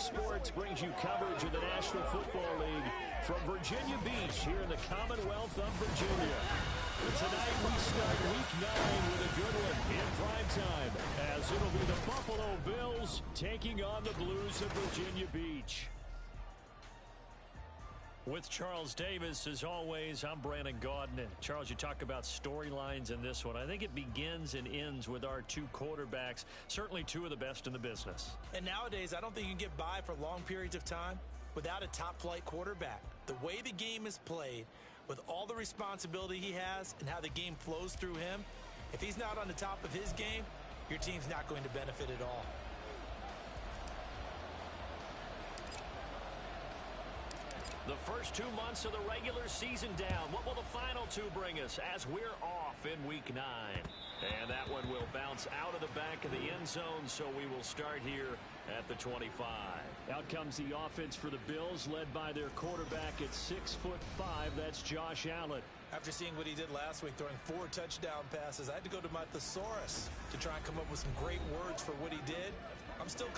Sports brings you coverage of the National Football League from Virginia Beach here in the Commonwealth of Virginia. Tonight we start Week 9 with a good one in primetime, as it'll be the Buffalo Bills taking on the Blues of Virginia Beach. With Charles Davis, as always, I'm Brandon Gaudin. Charles, you talk about storylines in this one. I think it begins and ends with our two quarterbacks, certainly two of the best in the business. And nowadays, I don't think you can get by for long periods of time without a top-flight quarterback. The way the game is played, with all the responsibility he has and how the game flows through him, if he's not on the top of his game, your team's not going to benefit at all. The first 2 months of the regular season down. What will the final two bring us as we're off in Week 9? And that one will bounce out of the back of the end zone, so we will start here at the 25. Out comes the offense for the Bills, led by their quarterback at 6'5". That's Josh Allen. After seeing what he did last week, throwing 4 touchdown passes, I had to go to my thesaurus to try and come up with some great words for what he did. I'm still...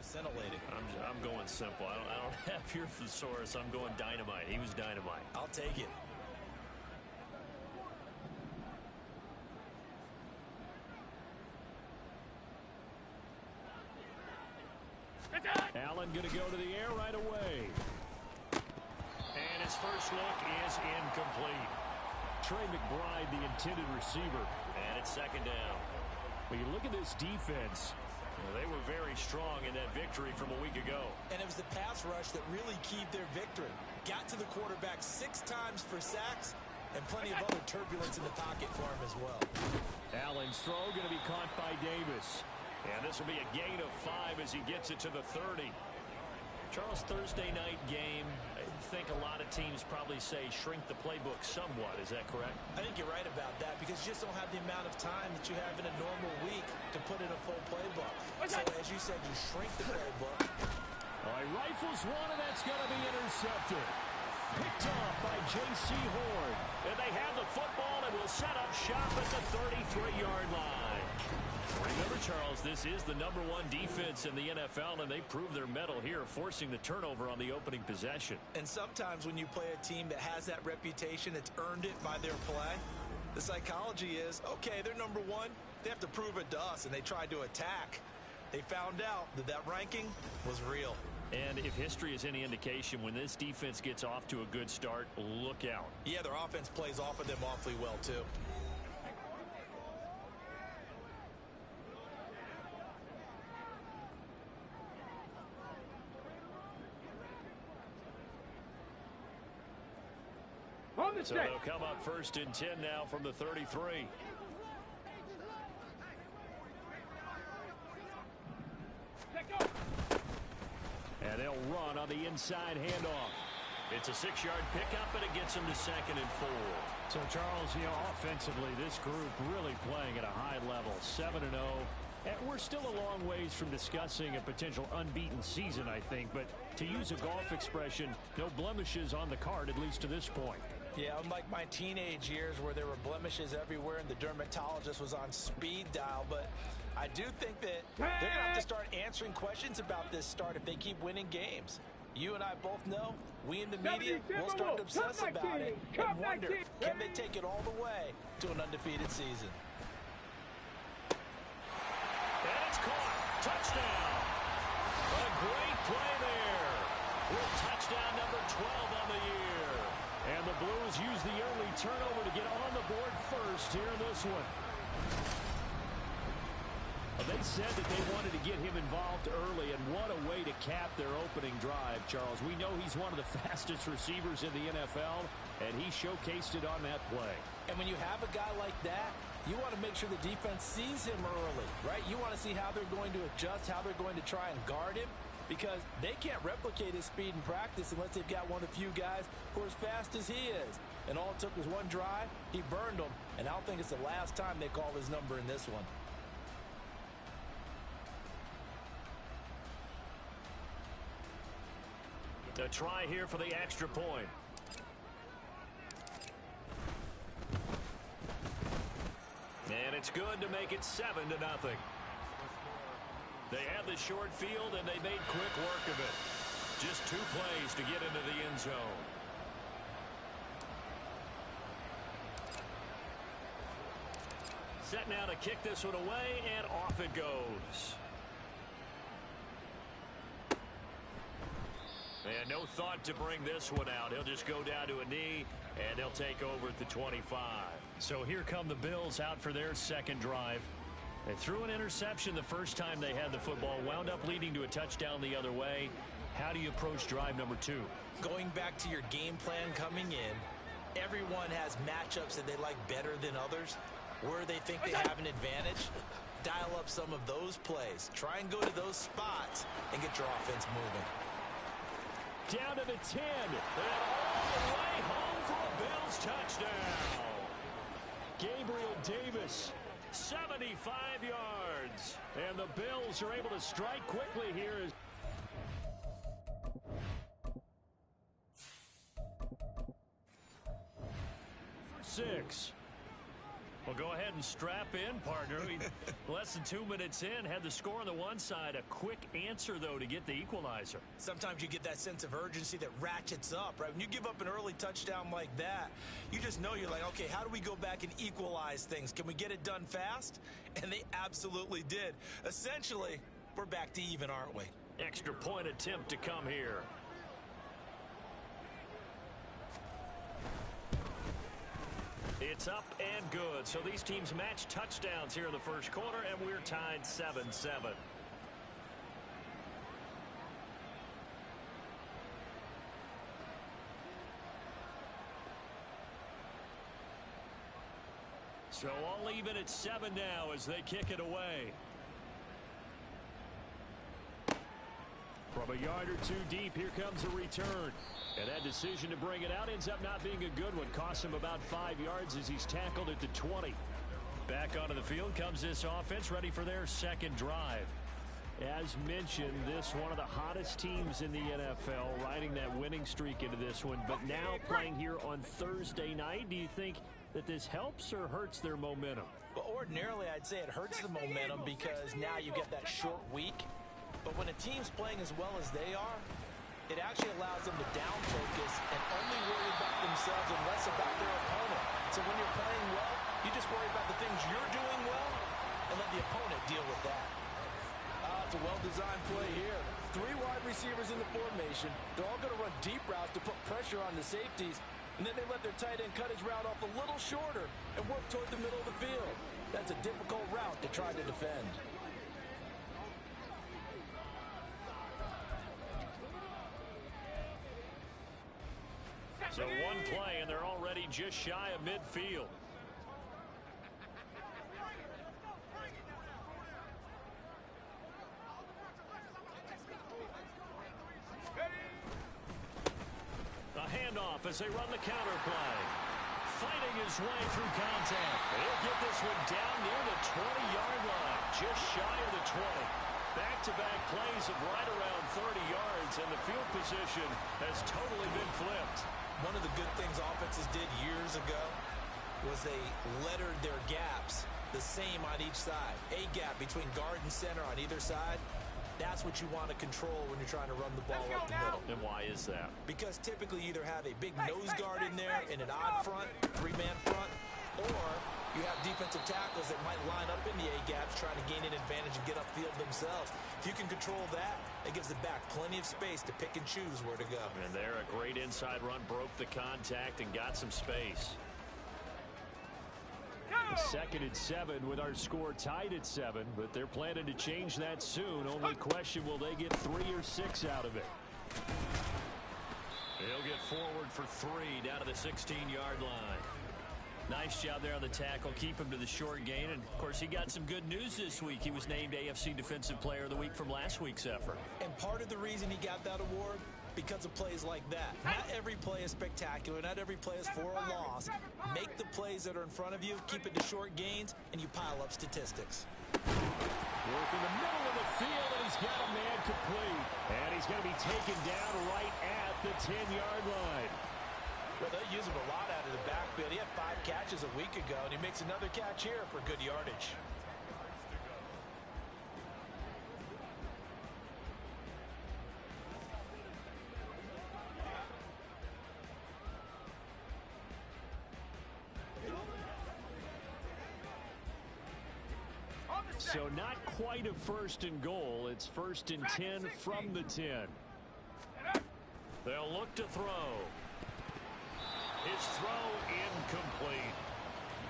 scintillating. I'm going simple. I don't have your thesaurus. I'm going dynamite. He was dynamite. I'll take it. Allen going to go to the air right away. And his first look is incomplete. Trey McBride, the intended receiver. And it's second down. When you look at this defense, they were very strong in that victory from a week ago. And it was the pass rush that really keyed their victory. Got to the quarterback 6 times for sacks and plenty of other turbulence in the pocket for him as well. Allen's throw going to be caught by Davis. And this will be a gain of 5 as he gets it to the 30. Charles, Thursday night game, I think a lot of teams probably say shrink the playbook somewhat. Is that correct? I think you're right about that because you just don't have the amount of time that you have in a normal week to put in a full playbook. So as you said, you shrink the playbook. All right, rifles one, and that's going to be intercepted. Picked off by J.C. Horn. And they have the football and will set up shop at the 33-yard line. Remember, Charles, this is the #1 defense in the NFL, and they prove their mettle here, forcing the turnover on the opening possession. And sometimes when you play a team that has that reputation, it's earned it by their play. The psychology is, okay, they're #1. They have to prove it to us, and they tried to attack. They found out that that ranking was real. And if history is any indication, when this defense gets off to a good start, look out. Yeah, their offense plays off of them awfully well, too. So they'll come up 1st and 10 now from the 33. And they'll run on the inside handoff. It's a 6-yard pickup, and it gets them to 2nd and 4. So, Charles, offensively, this group really playing at a high level, 7-0. And we're still a long ways from discussing a potential unbeaten season, I think. But to use a golf expression, no blemishes on the card, at least to this point. Yeah, unlike my teenage years where there were blemishes everywhere and the dermatologist was on speed dial. But I do think that they're going to have to start answering questions about this start if they keep winning games. You and I both know, we in the media will start to obsess about it and wonder, can they take it all the way to an undefeated season? And it's caught. Touchdown. A great play there. With touchdown number 12 on the year. And the Blues use the early turnover to get on the board first here in this one. They said that they wanted to get him involved early, and what a way to cap their opening drive, Charles. We know he's one of the fastest receivers in the NFL, and he showcased it on that play. And when you have a guy like that, you want to make sure the defense sees him early, right? You want to see how they're going to adjust, how they're going to try and guard him, because they can't replicate his speed in practice unless they've got one of the few guys who are as fast as he is. And all it took was one drive. He burned them, and I don't think it's the last time they call his number in this one. A try here for the extra point. And it's good to make it 7-0. They had the short field, and they made quick work of it. Just 2 plays to get into the end zone. Set now to kick this one away, and off it goes. And no thought to bring this one out. He'll just go down to a knee, and they'll take over at the 25. So here come the Bills out for their second drive. They threw an interception the first time they had the football, wound up leading to a touchdown the other way. How do you approach drive number 2? Going back to your game plan coming in, everyone has matchups that they like better than others, where they think they have an advantage. Dial up some of those plays. Try and go to those spots and get your offense moving. Down to the 10, and all the way home for a Bills touchdown. Gabriel Davis, 75 yards. And the Bills are able to strike quickly here. For 6. Well, go ahead and strap in, partner. Less than 2 minutes in, had the score on the one side. A quick answer, though, to get the equalizer. Sometimes you get that sense of urgency that ratchets up, right? When you give up an early touchdown like that, you just know you're like, okay, how do we go back and equalize things? Can we get it done fast? And they absolutely did. Essentially, we're back to even, aren't we? Extra point attempt to come here. It's up and good. So these teams match touchdowns here in the first quarter, and we're tied 7-7. So all even at 7 now as they kick it away. From a yard or 2 deep, here comes a return. And that decision to bring it out ends up not being a good one. Costs him about 5 yards as he's tackled at the 20. Back onto the field comes this offense, ready for their second drive. As mentioned, this one of the hottest teams in the NFL, riding that winning streak into this one. But now playing here on Thursday night, do you think that this helps or hurts their momentum? Well, ordinarily, I'd say it hurts the momentum because now you get that short week. But when a team's playing as well as they are, it actually allows them to down focus and only worry about themselves and less about their opponent. So when you're playing well, you just worry about the things you're doing well and let the opponent deal with that. It's a well-designed play here. 3 wide receivers in the formation. They're all going to run deep routes to put pressure on the safeties. And then they let their tight end cut his route off a little shorter and work toward the middle of the field. That's a difficult route to try to defend. So one play, and they're already just shy of midfield. A handoff as they run the counter play. Fighting his way through contact. He'll get this one down near the 20-yard line, just shy of the 20. Back-to-back plays of right around 30 yards, and the field position has totally been flipped. One of the good things offenses did years ago was they lettered their gaps the same on each side. A gap between guard and center on either side. That's what you want to control when you're trying to run the ball up the middle. And why is that? Because typically you either have a big nose guard in there in an odd front, 3-man front, or you have defensive tackles that might line up in the A-gaps trying to gain an advantage and get upfield themselves. If you can control that, it gives the back plenty of space to pick and choose where to go. And there, a great inside run, broke the contact and got some space. 2nd and 7 with our score tied at 7, but they're planning to change that soon. Only question, will they get 3 or 6 out of it? He'll get forward for 3 down to the 16-yard line. Nice job there on the tackle. Keep him to the short gain. And, of course, he got some good news this week. He was named AFC Defensive Player of the Week from last week's effort. And part of the reason he got that award, because of plays like that. Not every play is spectacular. Not every play is for a loss. Make the plays that are in front of you, keep it to short gains, and you pile up statistics. Work in the middle of the field, and he's got a man incomplete. And he's going to be taken down right at the 10-yard line. Well, they use him a lot out of the backfield. He had 5 catches a week ago, and he makes another catch here for good yardage. So not quite a 1st and goal. It's 1st and 10 from the 10. They'll look to throw. His throw incomplete.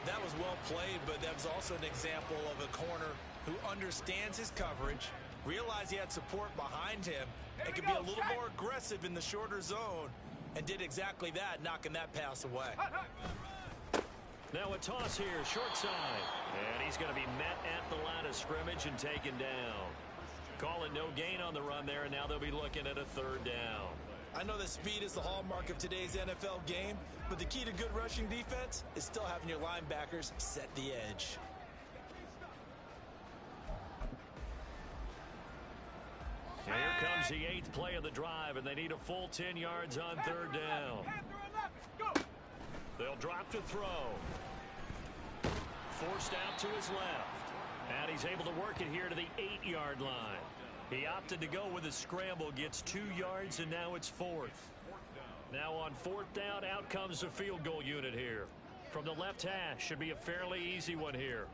That was well played, but that was also an example of a corner who understands his coverage, realized he had support behind him, and could be a little more aggressive in the shorter zone, and did exactly that, knocking that pass away. Now a toss here, short side. And he's going to be met at the line of scrimmage and taken down. Calling no gain on the run there, and now they'll be looking at a 3rd down. I know that speed is the hallmark of today's NFL game, but the key to good rushing defense is still having your linebackers set the edge. And here comes the 8th play of the drive, and they need a full 10 yards on 3rd down. They'll drop to throw. Forced out to his left. And he's able to work it here to the 8-yard line. He opted to go with a scramble, gets 2 yards, and now it's 4th. Now on 4th down, out comes the field goal unit here. From the left hash, should be a fairly easy one here.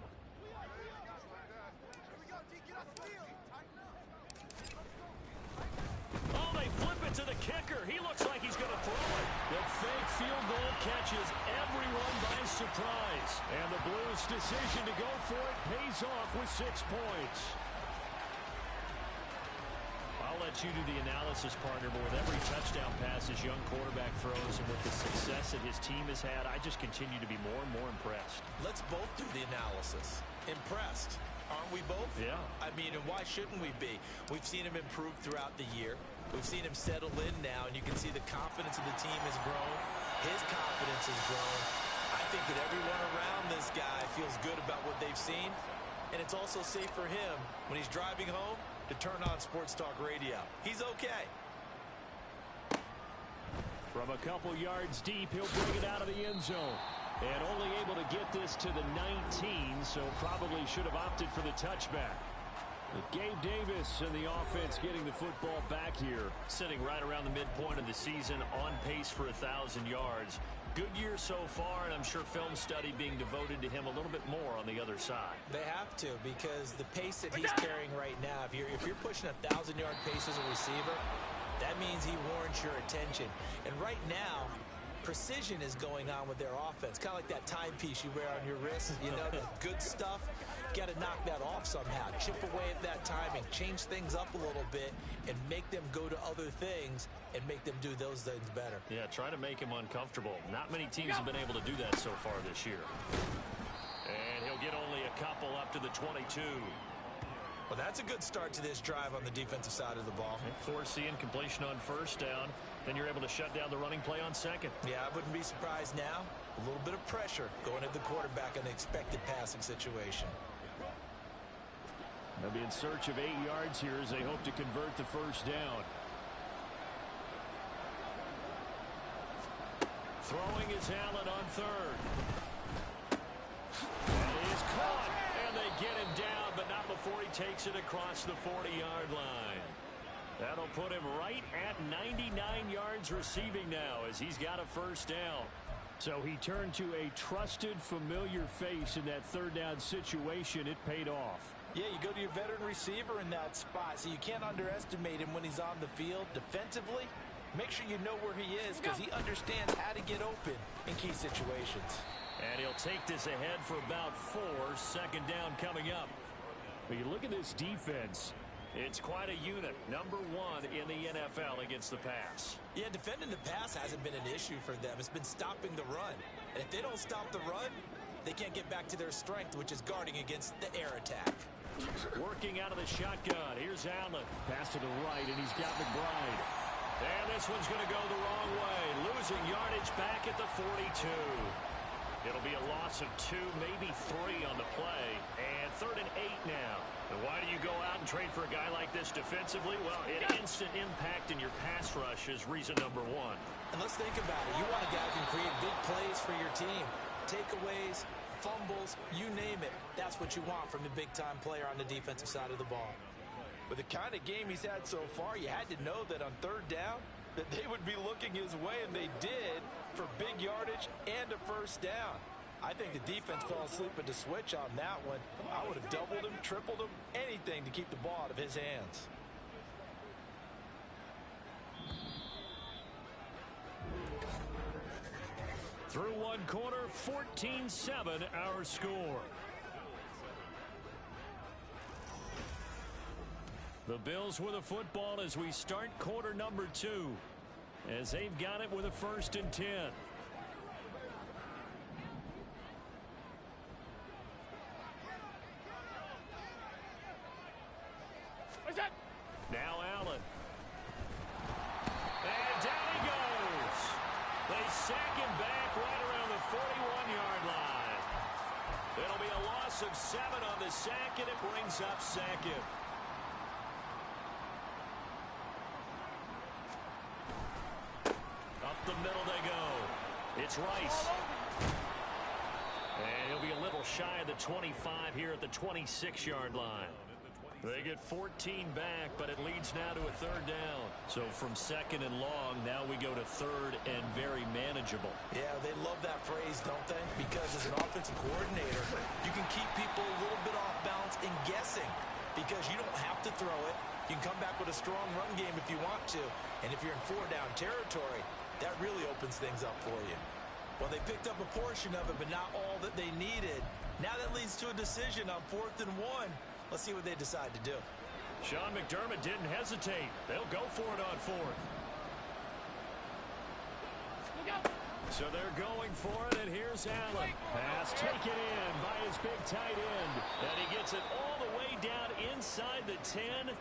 Oh, they flip it to the kicker. He looks like he's going to throw it. The fake field goal catches everyone by surprise. And the Blues' decision to go for it pays off with 6 points. I'll let you do the analysis, partner, but with every touchdown pass his young quarterback throws and with the success that his team has had, I just continue to be more and more impressed. Let's both do the analysis. Impressed. Aren't we both? Yeah. I mean, and why shouldn't we be? We've seen him improve throughout the year. We've seen him settle in now, and you can see the confidence of the team has grown. His confidence has grown. I think that everyone around this guy feels good about what they've seen, and it's also safe for him when he's driving home to turn on Sports Talk Radio. He's okay. From a couple yards deep, he'll bring it out of the end zone. And only able to get this to the 19, so probably should have opted for the touchback. But Gabe Davis and the offense getting the football back here. Sitting right around the midpoint of the season, on pace for 1,000 yards. Good year so far, and I'm sure film study being devoted to him a little bit more on the other side. They have to, because the pace that he's carrying right now, if you're pushing 1,000-yard pace as a receiver, that means he warrants your attention. And right now, precision is going on with their offense. Kind of like that timepiece you wear on your wrist. You know, the good stuff. Got to knock that off somehow. Chip away at that timing. Change things up a little bit and make them go to other things and make them do those things better. Yeah, try to make him uncomfortable. Not many teams have been able to do that so far this year. And he'll get only a couple up to the 22. Well, that's a good start to this drive on the defensive side of the ball. Force incompletion on 1st down. Then you're able to shut down the running play on 2nd. Yeah, I wouldn't be surprised now. A little bit of pressure going at the quarterback in the expected passing situation. They'll be in search of 8 yards here as they hope to convert the 1st down. Throwing is Allen on 3rd. That is caught, and they get him down, but not before he takes it across the 40-yard line. That'll put him right at 99 yards receiving now as he's got a 1st down. So he turned to a trusted, familiar face in that 3rd down situation. It paid off. Yeah, you go to your veteran receiver in that spot, so you can't underestimate him when he's on the field. Defensively, make sure you know where he is because he understands how to get open in key situations. And he'll take this ahead for about 4. 2nd down coming up. But you look at this defense. It's quite a unit. Number 1 in the NFL against the pass. Yeah, defending the pass hasn't been an issue for them. It's been stopping the run. And if they don't stop the run, they can't get back to their strength, which is guarding against the air attack. Working out of the shotgun. Here's Allen. Pass to the right, and he's got McBride. And this one's going to go the wrong way. Losing yardage back at the 42. It'll be a loss of 2, maybe 3 on the play. And 3rd and 8 now. And why do you go out and trade for a guy like this defensively? Well, an instant impact in your pass rush is reason number 1. And let's think about it. You want a guy who can create big plays for your team. Takeaways, fumbles, you name it. That's what you want from a big-time player on the defensive side of the ball. With the kind of game he's had so far, you had to know that on 3rd down, that they would be looking his way, and they did, for big yardage and a 1st down. I think the defense fell asleep at the switch on that one. I would have doubled him, tripled him, anything to keep the ball out of his hands. Through 1 quarter, 14-7 our score. The Bills with a football as we start quarter number 2. As they've got it with a 1st and 10. Now Allen. And down he goes. They sack him back right around the 41-yard line. It'll be a loss of 7 on the sack, and it brings up 2nd. Up the middle they go. It's Rice. And he'll be a little shy of the 25 here at the 26-yard line. They get 14 back, but it leads now to a 3rd down. So from 2nd and long, now we go to 3rd and very manageable. Yeah, they love that phrase, don't they? Because as an offensive coordinator, you can keep people a little bit off balance and guessing because you don't have to throw it. You can come back with a strong run game if you want to. And if you're in 4-down territory, that really opens things up for you. Well, they picked up a portion of it, but not all that they needed. Now that leads to a decision on 4th and 1. Let's see what they decide to do. Sean McDermott didn't hesitate. They'll go for it on 4th. So they're going for it, and here's Allen. Pass taken in by his big tight end. And he gets it all the way down inside the 10.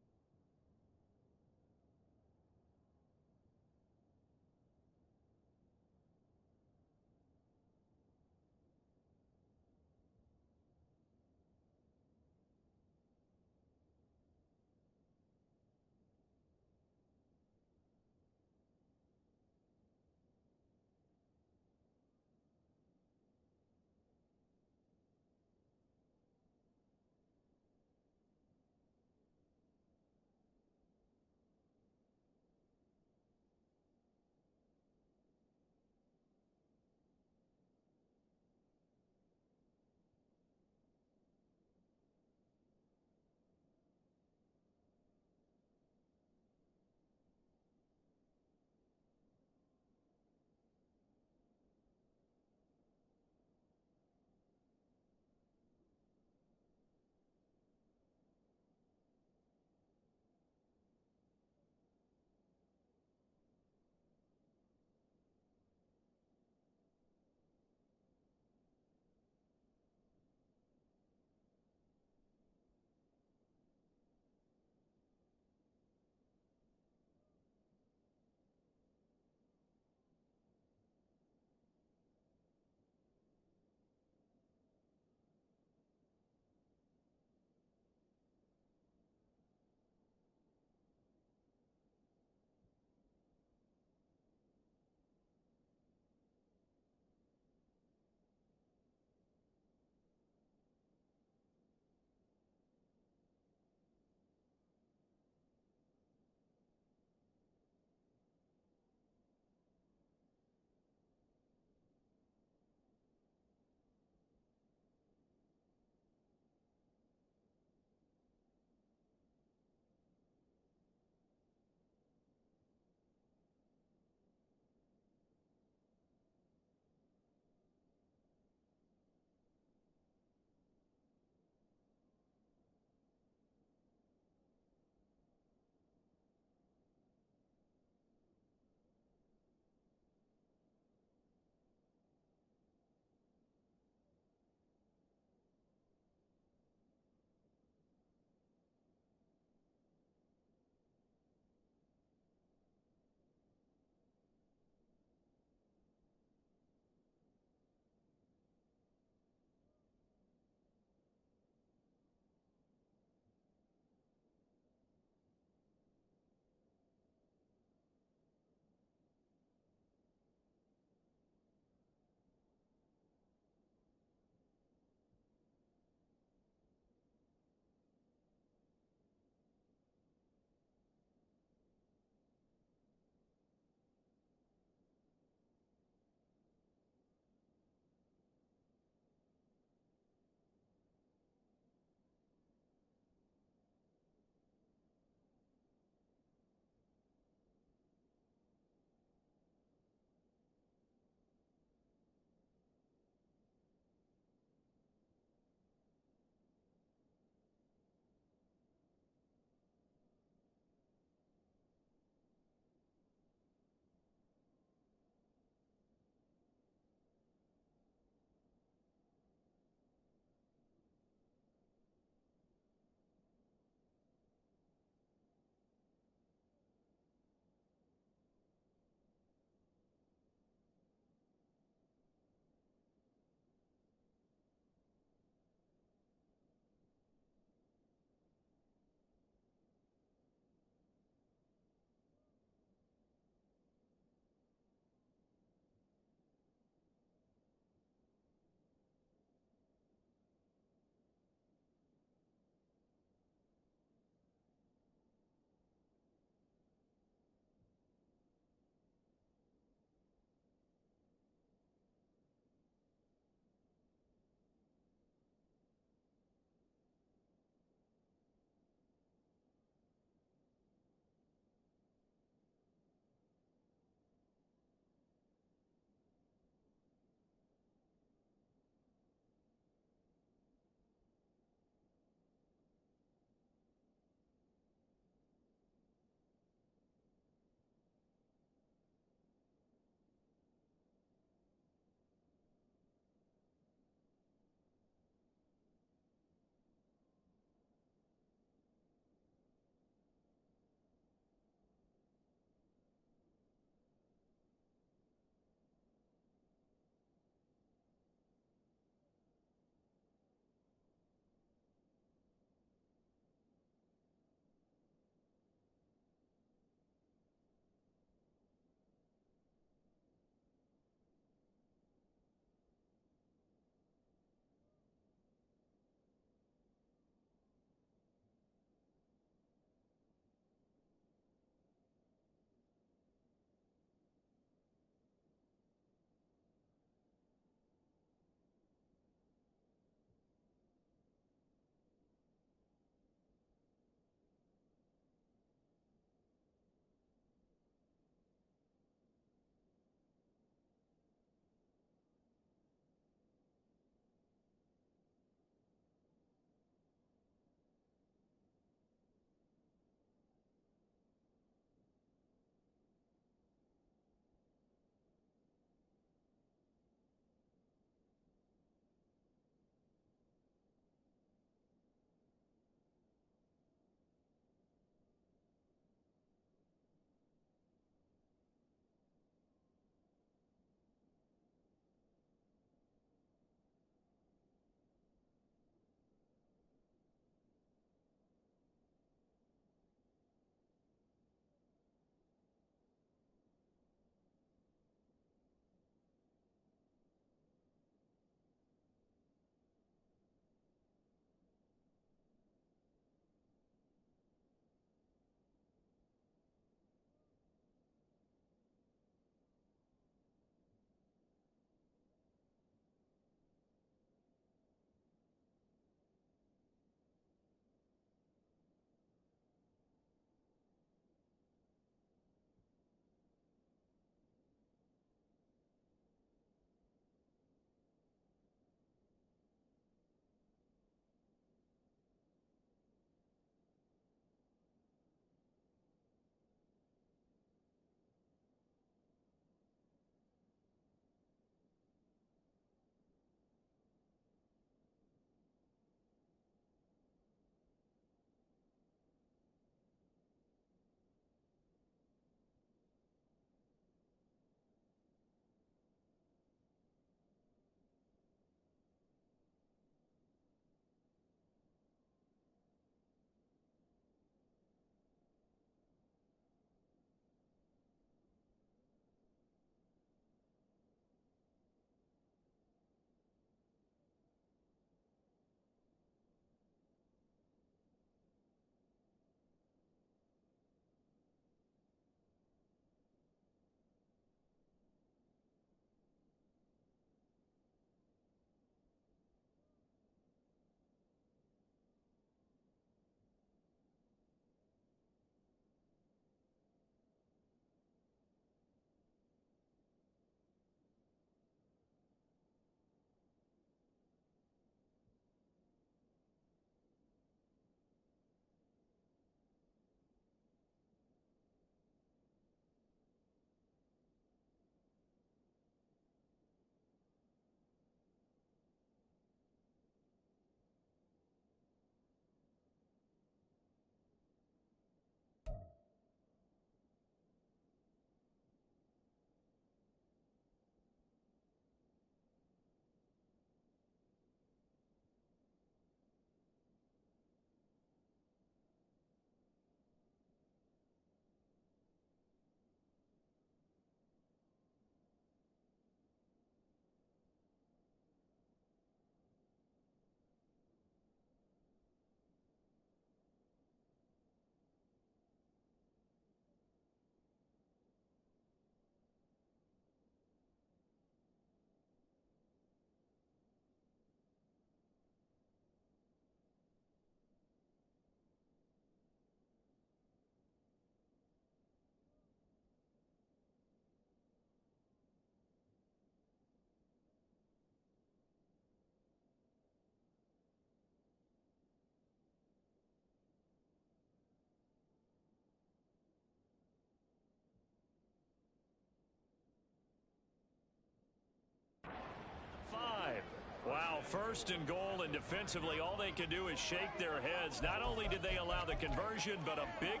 First and goal, and defensively, all they can do is shake their heads. Not only did they allow the conversion, but a big...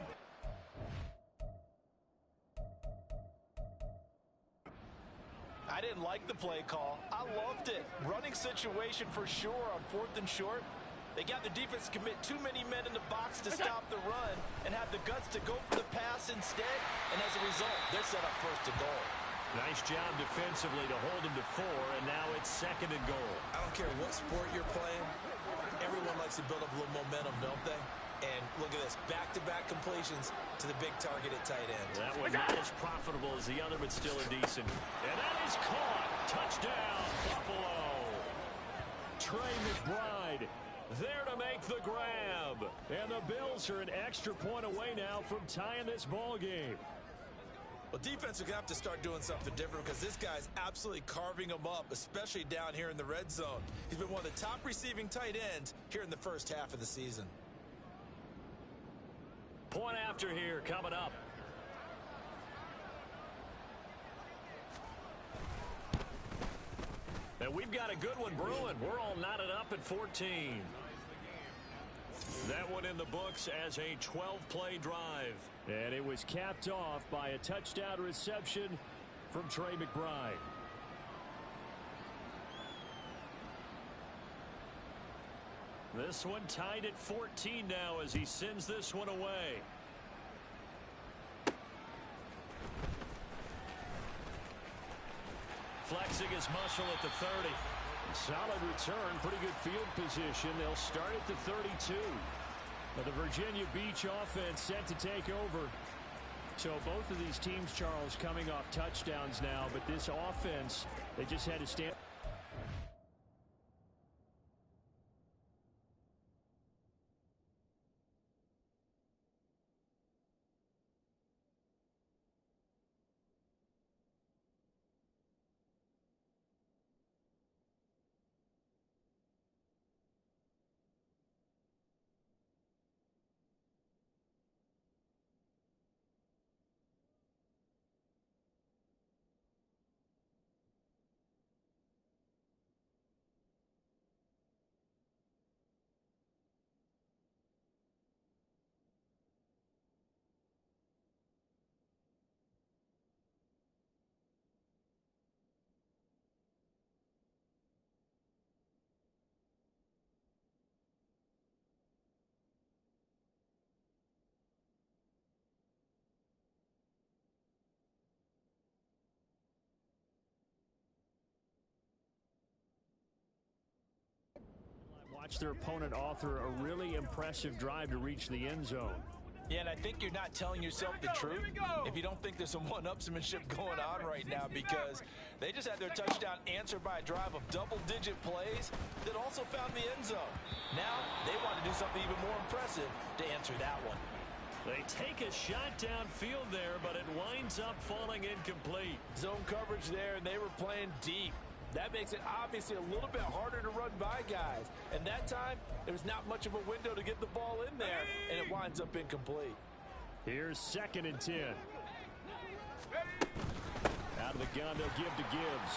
I didn't like the play call. I loved it. Running situation for sure on 4th and short. They got the defense to commit too many men in the box to stop the run and have the guts to go for the pass instead. And as a result, they're set up 1st and goal. Nice job defensively to hold them to 4, and now it's 2nd and goal. I don't care what sport you're playing. Everyone likes to build up a little momentum, don't they? And look at this, back-to-back completions to the big target at tight end. That one not as profitable as the other, but still a decent. And that is caught. Touchdown, Buffalo. Trey McBride there to make the grab. And the Bills are an extra point away now from tying this ball game. Well, defense are going to have to start doing something different because this guy's absolutely carving them up, especially down here in the red zone. He's been one of the top receiving tight ends here in the first half of the season. Point after here coming up. And we've got a good one brewing. We're all knotted up at 14. That one in the books as a 12-play drive. And it was capped off by a touchdown reception from Trey McBride. This one tied at 14 now as he sends this one away. Flexing his muscle at the 30. Solid return, pretty good field position. They'll start at the 32. The Virginia Beach offense set to take over. So both of these teams, Charles, coming off touchdowns now, but this offense, they just had to stand. Watch their opponent author a really impressive drive to reach the end zone. Yeah, and I think you're not telling yourself the truth if you don't think there's some one-upsmanship going on right now, because they just had their touchdown answered by a drive of double-digit plays that also found the end zone. Now they want to do something even more impressive to answer that one. They take a shot downfield there, but it winds up falling incomplete. Zone coverage there, and they were playing deep. That makes it obviously a little bit harder to run by guys. And that time, there was not much of a window to get the ball in there, and it winds up incomplete. Here's 2nd and 10. Out of the gun, they'll give to Gibbs.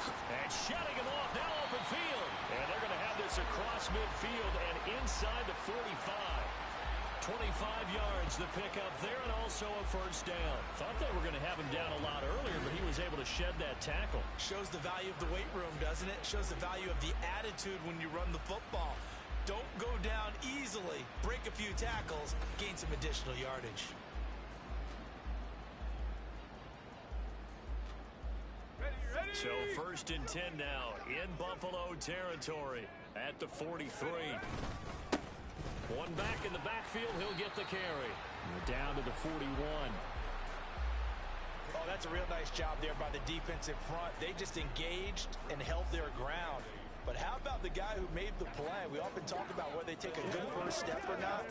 And shutting him off, now open field. And they're going to have this across midfield and inside the 45. 25 yards the pickup there, and also a first down. Thought they were going to have him down a lot earlier, but he was able to shed that tackle. Shows the value of the weight room, doesn't it? Shows the value of the attitude when you run the football. Don't go down easily. Break a few tackles, gain some additional yardage. So 1st and 10 now in Buffalo territory at the 43. One back in the backfield, he'll get the carry. Down to the 41. Oh, that's a real nice job there by the defensive front. They just engaged and held their ground. But how about the guy who made the play? We often talk about whether they take a good first step or not.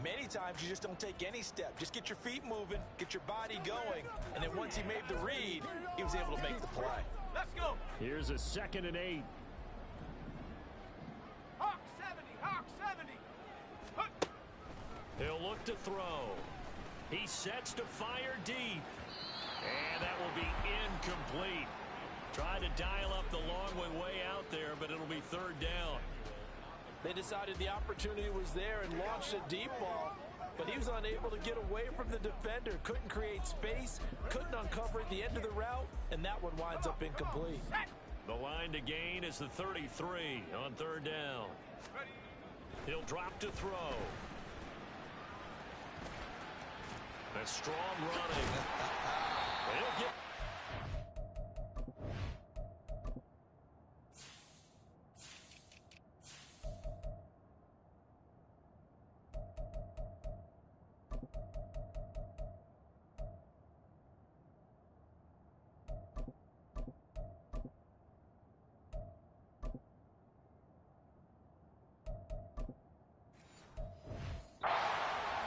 Many times you just don't take any step. Just get your feet moving, get your body going, and then once he made the read, he was able to make the play. Let's go. Here's a 2nd and 8. Hawk 70, Hawk 70. He'll look to throw. He sets to fire deep. And that will be incomplete. Trying to dial up the long way out there, but it'll be third down. They decided the opportunity was there and launched a deep ball, but he was unable to get away from the defender. Couldn't create space, couldn't uncover at the end of the route, and that one winds up incomplete. The line to gain is the 33 on third down. He'll drop to throw. That's strong running. He'll get...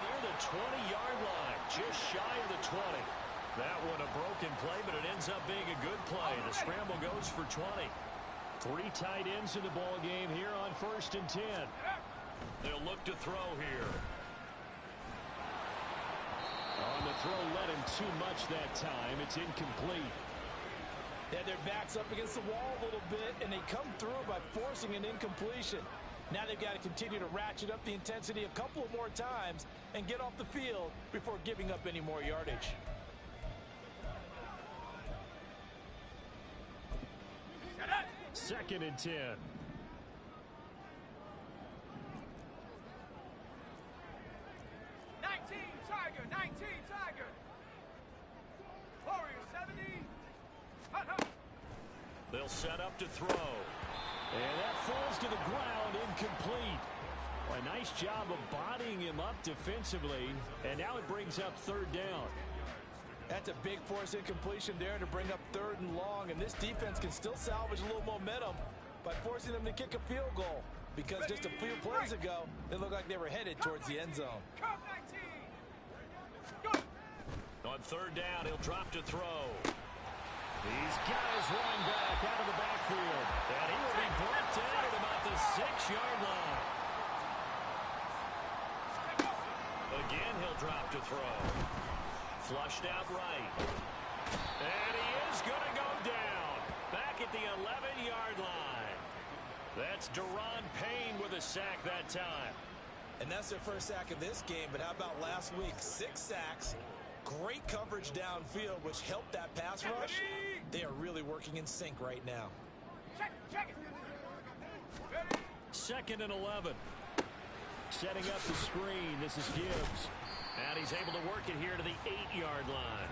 near the 20-yard line, just shy of the 20. That one a broken play, but it ends up being a good play. The scramble goes for 20. Three tight ends in the ball game here on 1st and 10. They'll look to throw here. On the throw, led him too much that time. It's incomplete. Yeah, their back's up against the wall a little bit, and they come through by forcing an incompletion. Now they've got to continue to ratchet up the intensity a couple of more times and get off the field before giving up any more yardage. Second and 10. 19 Tiger, 19 Tiger. Warrior 70. Hut, hut. They'll set up to throw. And that falls to the ground, incomplete. Well, a nice job of bodying him up defensively, and now it brings up third down. That's a big force incompletion there to bring up third and long, and this defense can still salvage a little momentum by forcing them to kick a field goal, because just a few plays ago, they looked like they were headed towards the end zone. Come 19. Go. On third down, he'll drop to throw. These guys run back out of the backfield, and he will be brought down at about the 6-yard line. Again, he'll drop to throw. Flushed out right. And he is going to go down. Back at the 11-yard line. That's Daron Payne with a sack that time. And that's their first sack of this game, but how about last week? 6 sacks, great coverage downfield, which helped that pass rush. They are really working in sync right now. Check it. Ready. Second and 11. Setting up the screen. This is Gibbs. And he's able to work it here to the 8-yard line.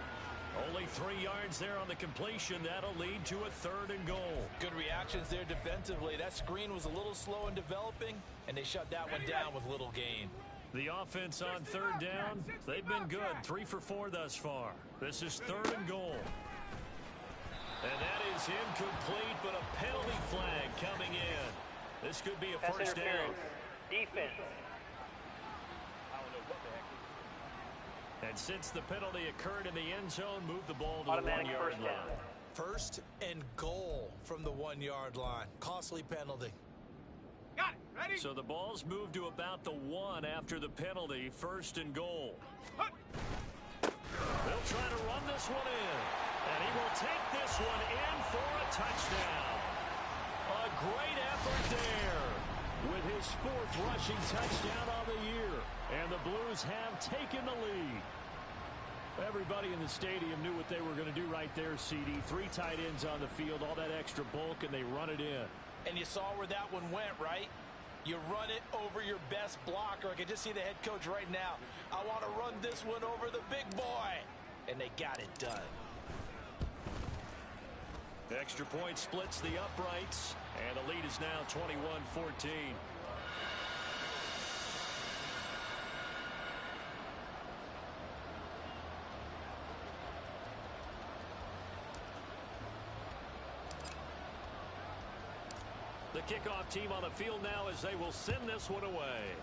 Only 3 yards there on the completion. That'll lead to a third and goal. Good reactions there defensively. That screen was a little slow in developing, and they shut that one down with little gain. The offense on third down, they've been good. 3 for 4 thus far. This is third and goal. And that is incomplete, but a penalty flag coming in. This could be a first down. Defense. And since the penalty occurred in the end zone, move the ball to Automatic the 1-yard first line. down. First and goal from the 1-yard line. Costly penalty. Got it. Ready. So the ball's moved to about the 1 after the penalty. First and goal. Hut. They'll try to run this one in. And he will take this one in for a touchdown. A great effort there with his 4th rushing touchdown on the year. And the Blues have taken the lead. Everybody in the stadium knew what they were going to do right there, CD. 3 tight ends on the field, all that extra bulk, and they run it in. And you saw where that one went, right? You run it over your best blocker. I can just see the head coach right now. I want to run this one over the big boy. And they got it done. Extra point splits the uprights, and the lead is now 21-14. The kickoff team on the field now as they will send this one away.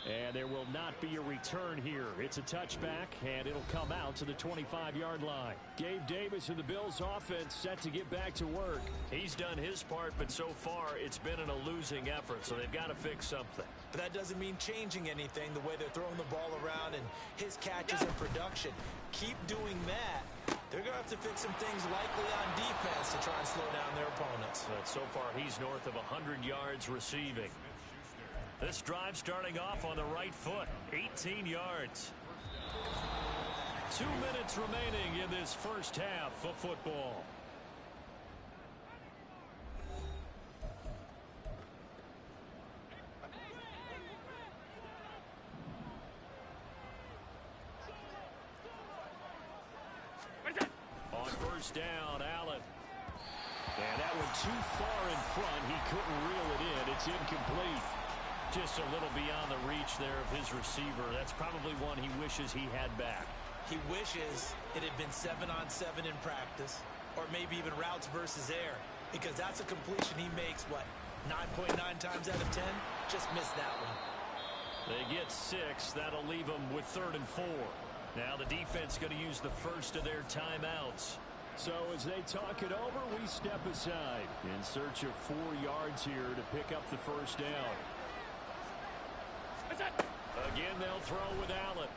And there will not be a return here. It's a touchback, and it'll come out to the 25-yard line. Gabe Davis and the Bills offense set to get back to work. He's done his part, but so far it's been in a losing effort, so they've got to fix something. But that doesn't mean changing anything, the way they're throwing the ball around and his catches and production. Keep doing that, They're going to have to fix some things likely on defense to try and slow down their opponents. But so far, he's north of 100 yards receiving. This drive starting off on the right foot, 18 yards. 2 minutes remaining in this first half of football. On first down, Allen. And that one too far in front. He couldn't reel it in. It's incomplete. Just a little beyond the reach there of his receiver. That's probably one he wishes he had back. He wishes it had been 7-on-7 in practice, or maybe even routes versus air, because that's a completion he makes, what, 9.9 times out of 10? Just missed that one. They get 6. That'll leave them with 3rd and 4. Now the defense going to use the first of their timeouts. So as they talk it over, we step aside in search of 4 yards here to pick up the first down. Again, they'll throw with Allen.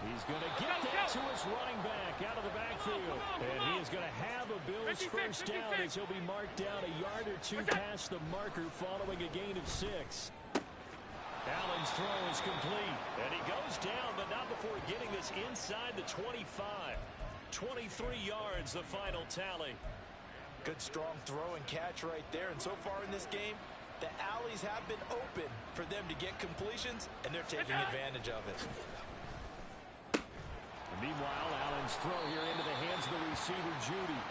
He's going to get that to his running back out of the backfield. And he is going to have a Bills first down as he'll be marked down a yard or 2 past the marker following a gain of 6. Allen's throw is complete. And he goes down, but not before getting this inside the 25. 23 yards, the final tally. Good strong throw and catch right there. And so far in this game, the alleys have been open for them to get completions, and they're taking advantage of it. And meanwhile, Allen's throw here into the hands of the receiver, Judy.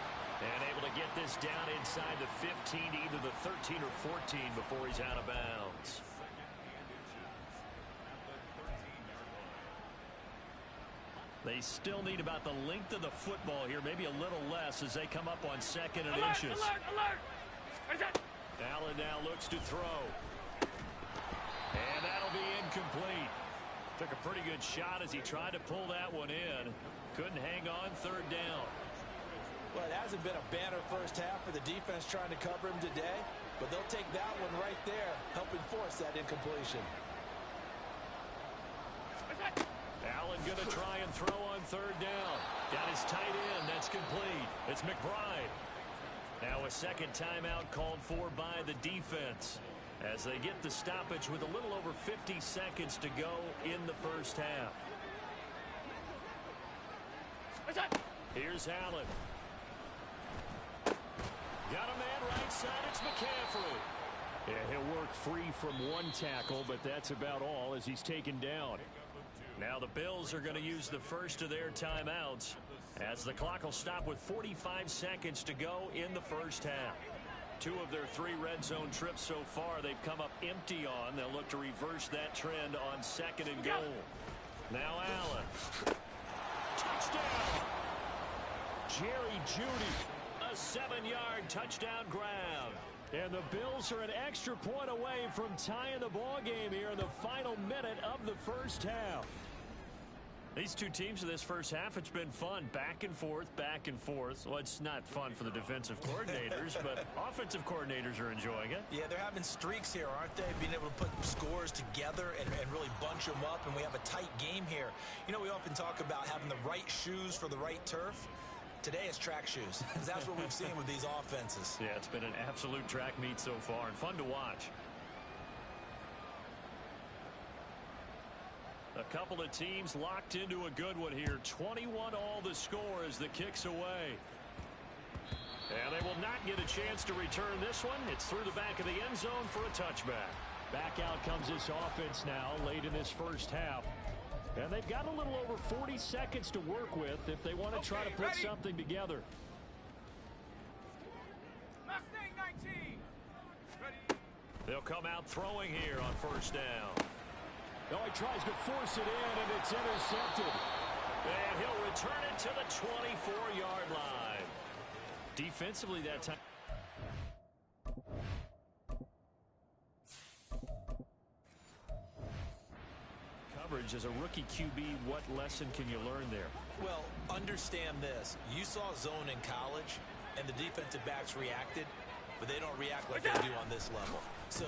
And able to get this down inside the 15 to either the 13 or 14 before he's out of bounds. They still need about the length of the football here, maybe a little less as they come up on 2nd and inches. Alert! Allen now looks to throw. And that'll be incomplete. Took a pretty good shot as he tried to pull that one in. Couldn't hang on 3rd down. Well, it hasn't been a banner first half for the defense trying to cover him today, but they'll take that one right there, helping force that incompletion. Allen going to try and throw on 3rd down. Got his tight end. That's complete. It's McBride. Now a second timeout called for by the defense as they get the stoppage with a little over 50 seconds to go in the first half. Here's Allen. Got a man right side. It's McCaffrey. Yeah, he'll work free from one tackle, but that's about all as he's taken down. Now the Bills are going to use the first of their timeouts as the clock will stop with 45 seconds to go in the first half. 2 of their 3 red zone trips so far they've come up empty on. They'll look to reverse that trend on 2nd and goal. Now Allen. Touchdown! Jerry Judy. A 7-yard touchdown grab. And the Bills are an extra point away from tying the ball game here in the final minute of the first half. These 2 teams in this first half, it's been fun. Back and forth, back and forth. Well, it's not fun for the defensive coordinators, but offensive coordinators are enjoying it. Yeah, they're having streaks here, aren't they? Being able to put scores together and really bunch them up, and we have a tight game here. You know, we often talk about having the right shoes for the right turf. Today it's track shoes. That's what we've seen with these offenses. Yeah, it's been an absolute track meet so far and fun to watch. A couple of teams locked into a good one here. 21 all the score as the kick's away. And they will not get a chance to return this one. It's through the back of the end zone for a touchback. Back out comes this offense now late in this first half. And they've got a little over 40 seconds to work with if they want to try to put something together. Mustang 19. Ready. They'll come out throwing here on first down. No, he tries to force it in, and it's intercepted. And he'll return it to the 24-yard line. Defensively that time. Coverage as a rookie QB, what lesson can you learn there? Well, understand this. You saw zone in college, and the defensive backs reacted, but they don't react like they do on this level. So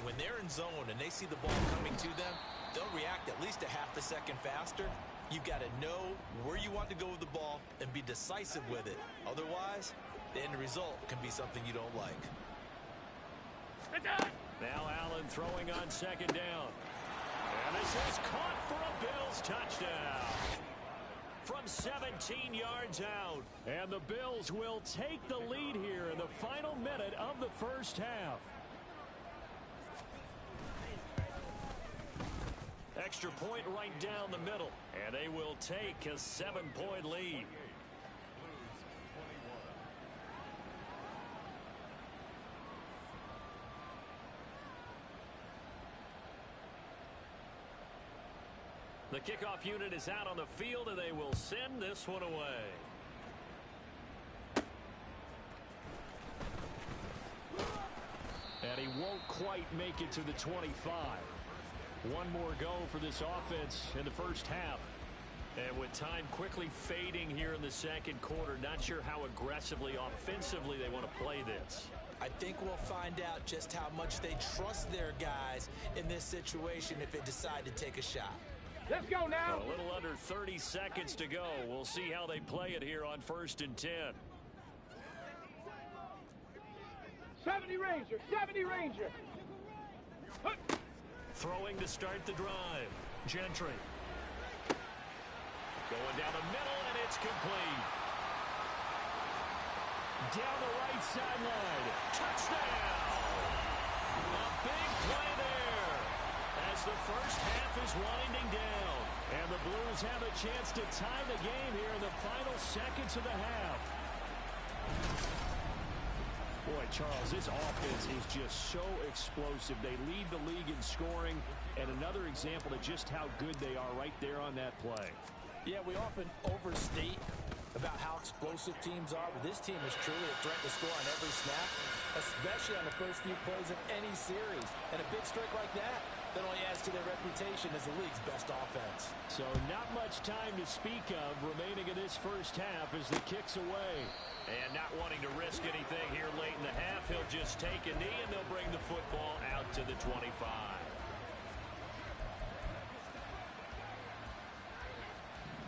when they're in zone and they see the ball coming to them, they'll react at least a half a second faster. You've got to know where you want to go with the ball and be decisive with it. Otherwise, the end result can be something you don't like. Now Allen throwing on second down. And this is caught for a Bills touchdown. From 17 yards out. And the Bills will take the lead here in the final minute of the first half. Extra point right down the middle. And they will take a 7-point lead. The kickoff unit is out on the field, and they will send this one away. And he won't quite make it to the 25. One more go for this offense in the first half. And with time quickly fading here in the second quarter, not sure how aggressively, offensively they want to play this. I think we'll find out just how much they trust their guys in this situation if they decide to take a shot. Let's go now. A little under 30 seconds to go. We'll see how they play it here on 1st and 10. 70 Ranger, 70 Ranger. Throwing to start the drive. Gentry. Going down the middle, and it's complete. Down the right sideline. Touchdown! A big play there as the first half is winding down. And the Blues have a chance to tie the game here in the final seconds of the half. Boy, Charles, this offense is just so explosive. They lead the league in scoring, and another example of just how good they are right there on that play. Yeah, we often overstate about how explosive teams are, but this team is truly a threat to score on every snap, especially on the first few plays of any series. And a big streak like that only adds to their reputation as the league's best offense. So not much time to speak of remaining in this first half as the kick's away. And not wanting to risk anything here late in the half, he'll just take a knee and they'll bring the football out to the 25.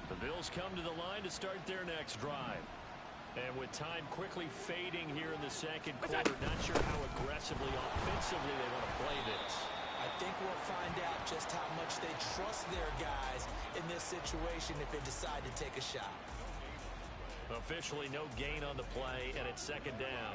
The Bills come to the line to start their next drive. And with time quickly fading here in the second quarter, not sure how aggressively, offensively they want to play this. I think we'll find out just how much they trust their guys in this situation if they decide to take a shot. Officially no gain on the play, and it's second down.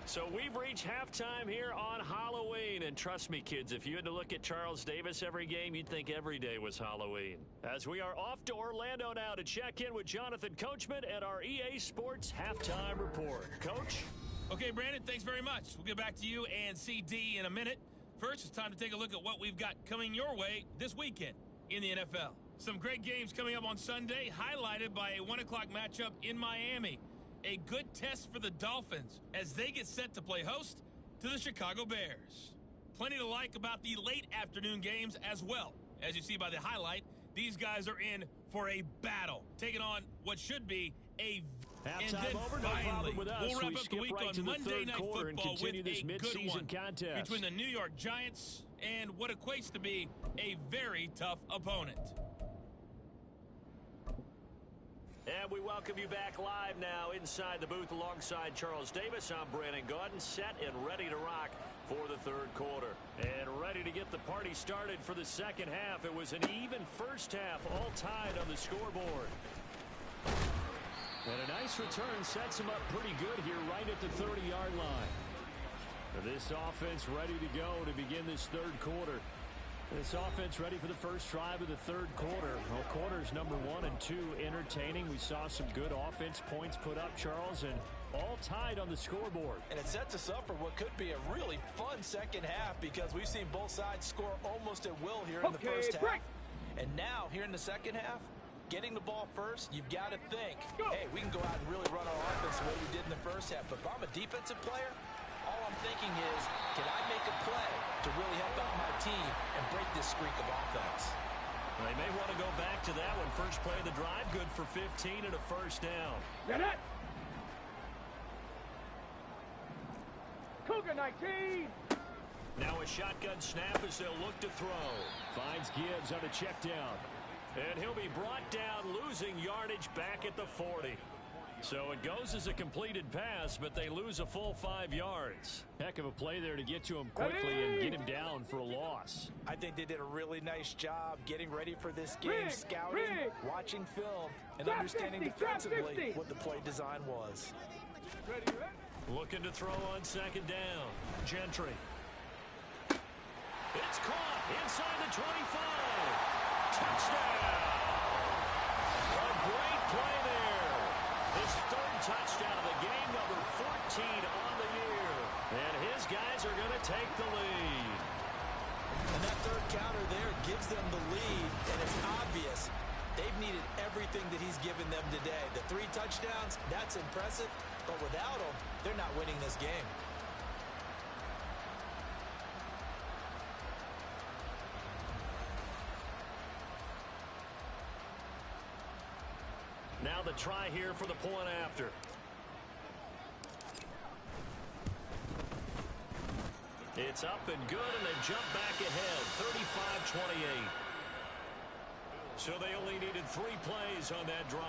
So we've reached halftime here on Halloween. And trust me, kids, if you had to look at Charles Davis every game, you'd think every day was Halloween. As we are off to Orlando now to check in with Jonathan Coachman at our EA Sports Halftime Report. Coach? Okay, Brandon, thanks very much. We'll get back to you and CD in a minute. First, it's time to take a look at what we've got coming your way this weekend in the NFL. Some great games coming up on Sunday, highlighted by a 1 o'clock matchup in Miami. A good test for the Dolphins as they get set to play host to the Chicago Bears. Plenty to like about the late afternoon games as well. As you see by the highlight, these guys are in for a battle, taking on what should be a halftime and then over, no finally, problem with us. we'll wrap We up the week right on to the Monday third Night quarter and Football with continue this a good mid-season one contest between the New York Giants and what equates to be a very tough opponent. And we welcome you back live now inside the booth alongside Charles Davis. I'm Brandon Gaudin, set and ready to rock for the third quarter. And ready to get the party started for the second half. It was an even first half, all tied on the scoreboard. And a nice return sets him up pretty good here right at the 30-yard line. This offense ready to go to begin this third quarter. This offense ready for the first drive of the third quarter. Well, quarters number 1 and 2 entertaining. We saw some good offense points put up, Charles, and all tied on the scoreboard. And it sets us up for what could be a really fun second half because we've seen both sides score almost at will here in the first half. And now, here in the second half, getting the ball first, you've got to think, hey, we can go out and really run our offense the way we did in the first half. But if I'm a defensive player, all I'm thinking is, can I make a play to really help out my team and break this streak of offense? They may want to go back to that one. First play of the drive, good for 15 and a first down. Get it! Cougar 19. Now a shotgun snap as they'll look to throw. Finds Gibbs on a check down. And he'll be brought down, losing yardage back at the 40. So it goes as a completed pass, but they lose a full 5 yards. Heck of a play there to get to him quickly and get him down for a loss. I think they did a really nice job getting ready for this game, scouting, watching film, and understanding defensively what the play design was. Looking to throw on second down. Gentry. It's caught inside the 25. Touchdown. A great play there. His third touchdown of the game, number 14 on the year. And his guys are going to take the lead. And that third counter there gives them the lead, and it's obvious they've needed everything that he's given them today. The 3 touchdowns, that's impressive, but without him, they're not winning this game. Now the try here for the point after. It's up and good, and they jump back ahead, 35-28. So they only needed 3 plays on that drive.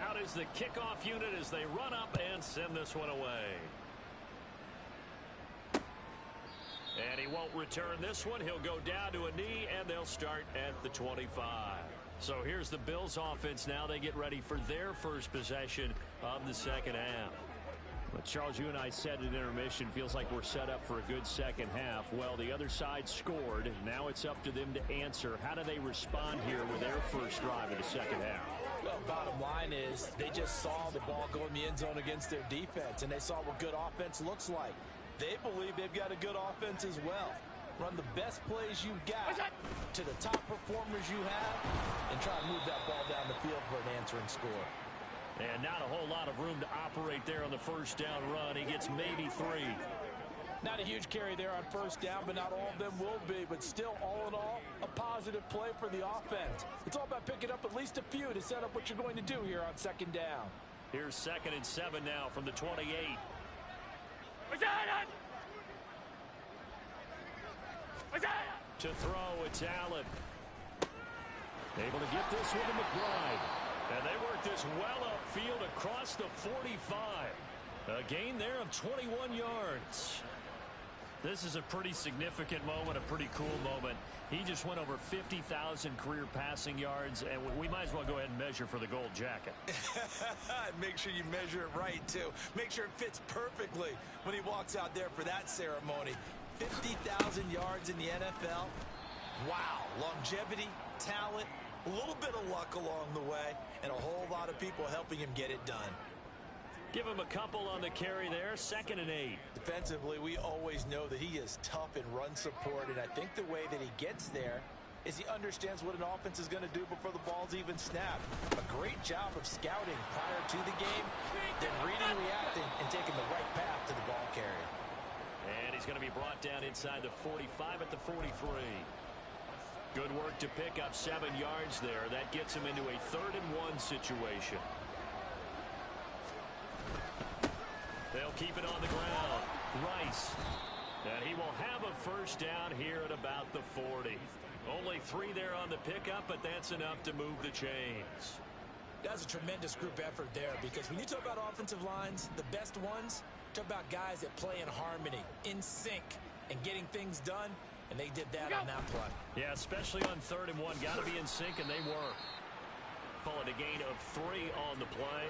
Out is the kickoff unit as they run up and send this one away. And he won't return this one. He'll go down to a knee, and they'll start at the 25. So here's the Bills offense now. They get ready for their first possession of the second half. Well, Charles, you and I said at intermission, feels like we're set up for a good second half. Well, the other side scored. Now it's up to them to answer. How do they respond here with their first drive of the second half? Well, bottom line is they just saw the ball go in the end zone against their defense, and they saw what good offense looks like. They believe they've got a good offense as well. Run the best plays you've got to the top performers you have and try to move that ball down the field for an answering score. And not a whole lot of room to operate there on the first down run. He gets maybe 3. Not a huge carry there on first down, but not all of them will be. But still, all in all, a positive play for the offense. It's all about picking up at least a few to set up what you're going to do here on second down. Here's 2nd and 7 now from the 28. To throw, it's Allen. Able to get this one to McBride. And they work this well upfield across the 45. A gain there of 21 yards. This is a pretty significant moment, a pretty cool moment. He just went over 50,000 career passing yards, and we might as well go ahead and measure for the gold jacket. Make sure you measure it right, too. Make sure it fits perfectly when he walks out there for that ceremony. 50,000 yards in the NFL. Wow. Longevity, talent, a little bit of luck along the way, and a whole lot of people helping him get it done. Give him a couple on the carry there, 2nd and 8. Defensively, we always know that he is tough in run support, and I think the way that he gets there is he understands what an offense is going to do before the ball's even snapped. A great job of scouting prior to the game, then reading, reacting, and taking the right path to the ball carrier. And he's going to be brought down inside the 45 at the 43. Good work to pick up 7 yards there. That gets him into a 3rd and 1 situation. They'll keep it on the ground. Rice. And he will have a first down here at about the 40. Only 3 there on the pickup, but that's enough to move the chains. That's a tremendous group effort there, because when you talk about offensive lines, the best ones, talk about guys that play in harmony, in sync, and getting things done, and they did that on that play. Yeah, especially on 3rd and 1. Got to be in sync, and they were. Call it a gain of 3 on the play,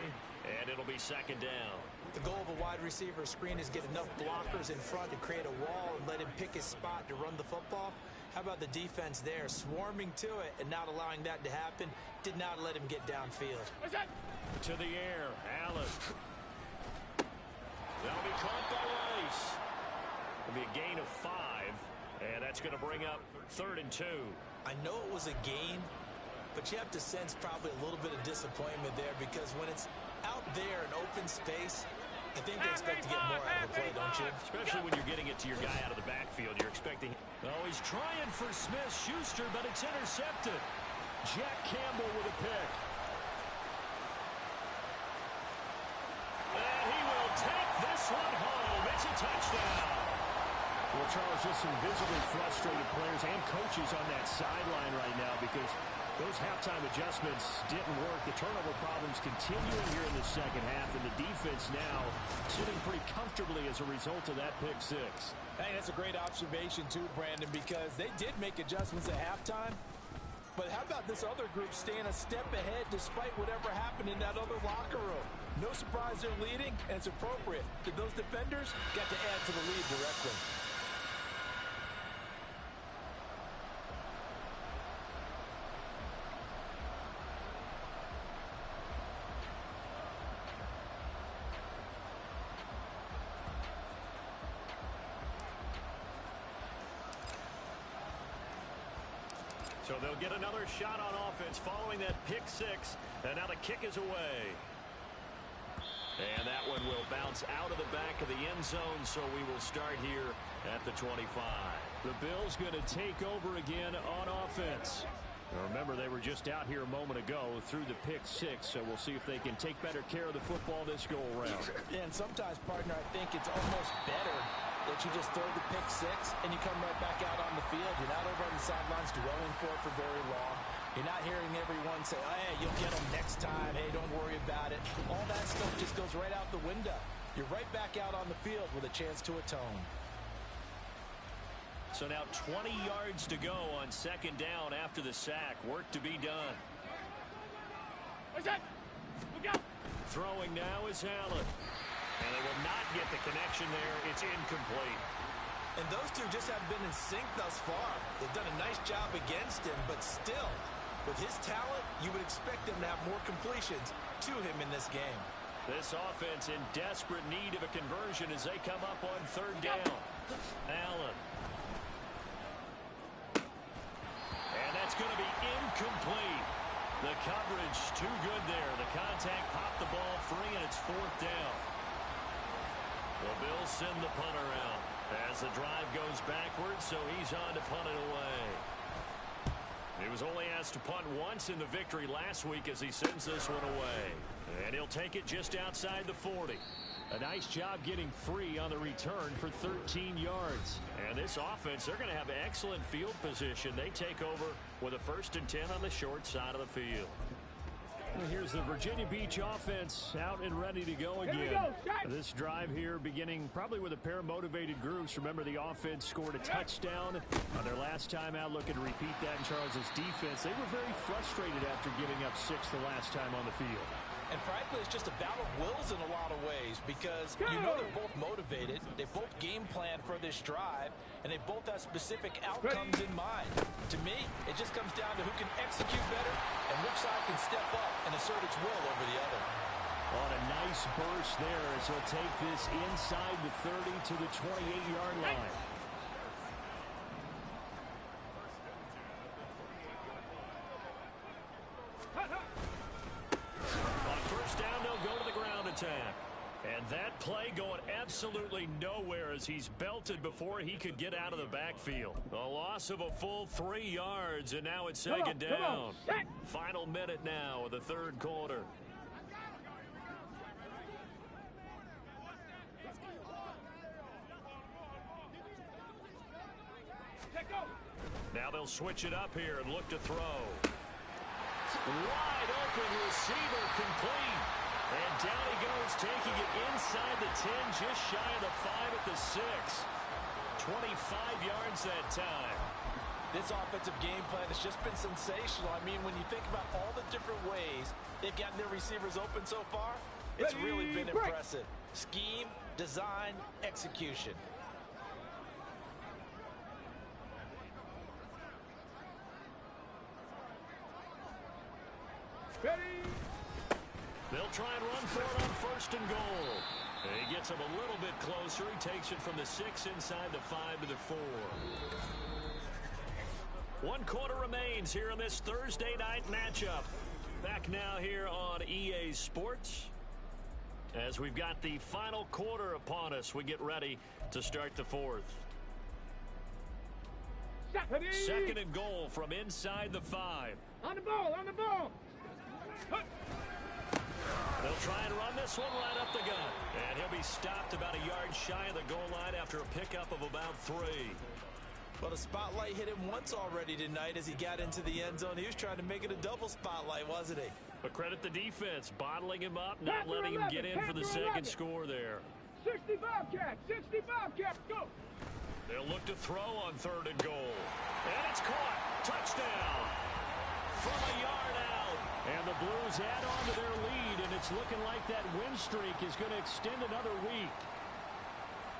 and it'll be 2nd down. The goal of a wide receiver screen is get enough blockers in front to create a wall and let him pick his spot to run the football. How about the defense there, swarming to it and not allowing that to happen? Did not let him get downfield. To the air, Allen. That'll be caught by Rice. It'll be a gain of 5, and that's going to bring up 3rd and 2. I know it was a gain, but you have to sense probably a little bit of disappointment there, because when it's out there in open space, I think they expect to get more out of the play, don't you? Especially when you're getting it to your guy out of the backfield. You're expecting... Oh, he's trying for Smith-Schuster, but it's intercepted. Jack Campbell with a pick. And he will take this one home. It's a touchdown. Well, Charles, just some visibly frustrated players and coaches on that sideline right now because those halftime adjustments didn't work. The turnover problems continuing here in the second half, and the defense now sitting pretty comfortably as a result of that pick six. Hey, that's a great observation too, Brandon, because they did make adjustments at halftime. But how about this other group staying a step ahead despite whatever happened in that other locker room? No surprise they're leading, and it's appropriate. Those defenders got to add to the lead directly. So they'll get another shot on offense following that pick six. And now the kick is away. And that one will bounce out of the back of the end zone. So we will start here at the 25. The Bills going to take over again on offense. Now remember, they were just out here a moment ago through the pick six. So we'll see if they can take better care of the football this go around. Yeah, and sometimes, partner, I think it's almost better that you just throw the pick six and you come right back out on the field. You're not over on the sidelines dwelling for it for very long. You're not hearing everyone say, oh, hey, you'll get them next time. Hey, don't worry about it. All that stuff just goes right out the window. You're right back out on the field with a chance to atone. So now 20 yards to go on second down after the sack. Work to be done. What's that? Look out! Throwing now is Allen. And they will not get the connection there. It's incomplete. And those two just haven't been in sync thus far. They've done a nice job against him, but still, with his talent, you would expect them to have more completions to him in this game. This offense in desperate need of a conversion as they come up on third down. Allen. And that's going to be incomplete. The coverage too good there. The contact popped the ball free, and it's fourth down. The Bills send the punter out as the drive goes backwards, so he's on to punt it away. He was only asked to punt once in the victory last week as he sends this one away. And he'll take it just outside the 40. A nice job getting free on the return for 13 yards. And this offense, they're going to have excellent field position. They take over with a 1st and 10 on the short side of the field. And here's the Virginia Beach offense out and ready to go again. This drive here beginning probably with a pair of motivated groups. Remember, the offense scored a touchdown on their last time out. Looking to repeat that in Charles's defense. They were very frustrated after giving up 6 the last time on the field. And frankly, it's just a battle of wills in a lot of ways because you know they're both motivated. They both game plan for this drive, and they both have specific outcomes in mind. To me, it just comes down to who can execute better and which side can step up and assert its will over the other. On a nice burst there as he'll take this inside the 30 to the 28-yard line. And that play going absolutely nowhere as he's belted before he could get out of the backfield. A loss of a full 3 yards, and now it's second down. Final minute now of the third quarter. Now they'll switch it up here and look to throw. Wide open receiver complete. And down he goes, taking it inside the 10, just shy of the 5 at the 6. 25 yards that time. This offensive game plan has just been sensational. I mean, when you think about all the different ways they've gotten their receivers open so far, it's really been impressive. Scheme, design, execution. Ready? They'll try and run for it on 1st and goal. And he gets him a little bit closer. He takes it from the 6 inside the 5 to the 4. 1 quarter remains here in this Thursday night matchup. Back now here on EA Sports. As we've got the final quarter upon us, we get ready to start the fourth. Second and goal from inside the 5. On the ball, on the ball. They'll try and run this one right up the gut. And he'll be stopped about a yard shy of the goal line after a pickup of about 3. Well, the spotlight hit him once already tonight as he got into the end zone. He was trying to make it a double spotlight, wasn't he? But credit the defense, bottling him up, not letting him get in for the second score there. 60 Bobcats, 60 Bobcats, go! They'll look to throw on 3rd and goal. And it's caught. Touchdown. From a yard out. And the Blues add on to their lead, and it's looking like that win streak is going to extend another week.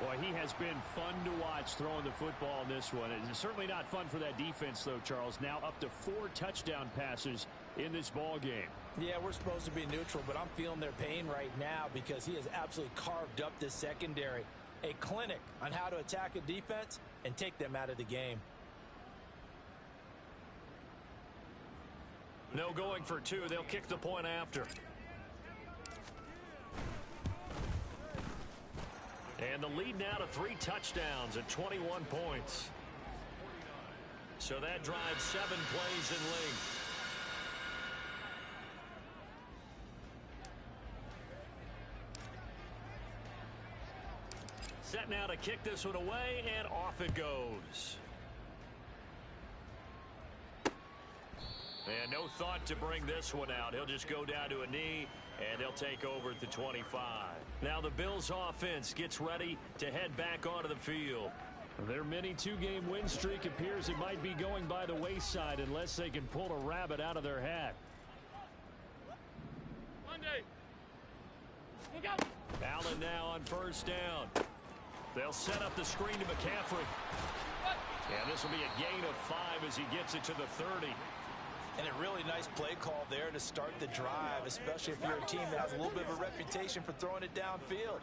Boy, he has been fun to watch throwing the football in this one. It's certainly not fun for that defense, though, Charles. Now up to 4 touchdown passes in this ball game. Yeah, we're supposed to be neutral, but I'm feeling their pain right now because he has absolutely carved up this secondary. A clinic on how to attack a defense and take them out of the game. No going for 2. They'll kick the point after. And the lead now to 3 touchdowns and 21 points. So that drives 7 plays in length. Set now to kick this one away, and off it goes. And no thought to bring this one out. He'll just go down to a knee, and they'll take over at the 25. Now the Bills offense gets ready to head back onto the field. Their mini 2-game win streak appears it might be going by the wayside unless they can pull a rabbit out of their hat. Monday. Look out. Allen now on 1st down. They'll set up the screen to McCaffrey. And this will be a gain of 5 as he gets it to the 30. And a really nice play call there to start the drive, especially if you're a team that has a little bit of a reputation for throwing it downfield.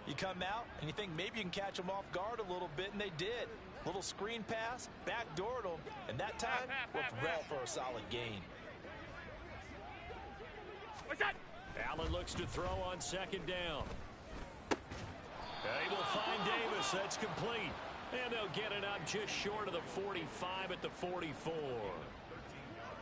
You come out and you think maybe you can catch them off guard a little bit, and they did. Little screen pass, backdoored them, and that time worked well for a solid gain. What's that? Allen looks to throw on 2nd down. They will find Davis. That's complete. And they'll get it up just short of the 45 at the 44.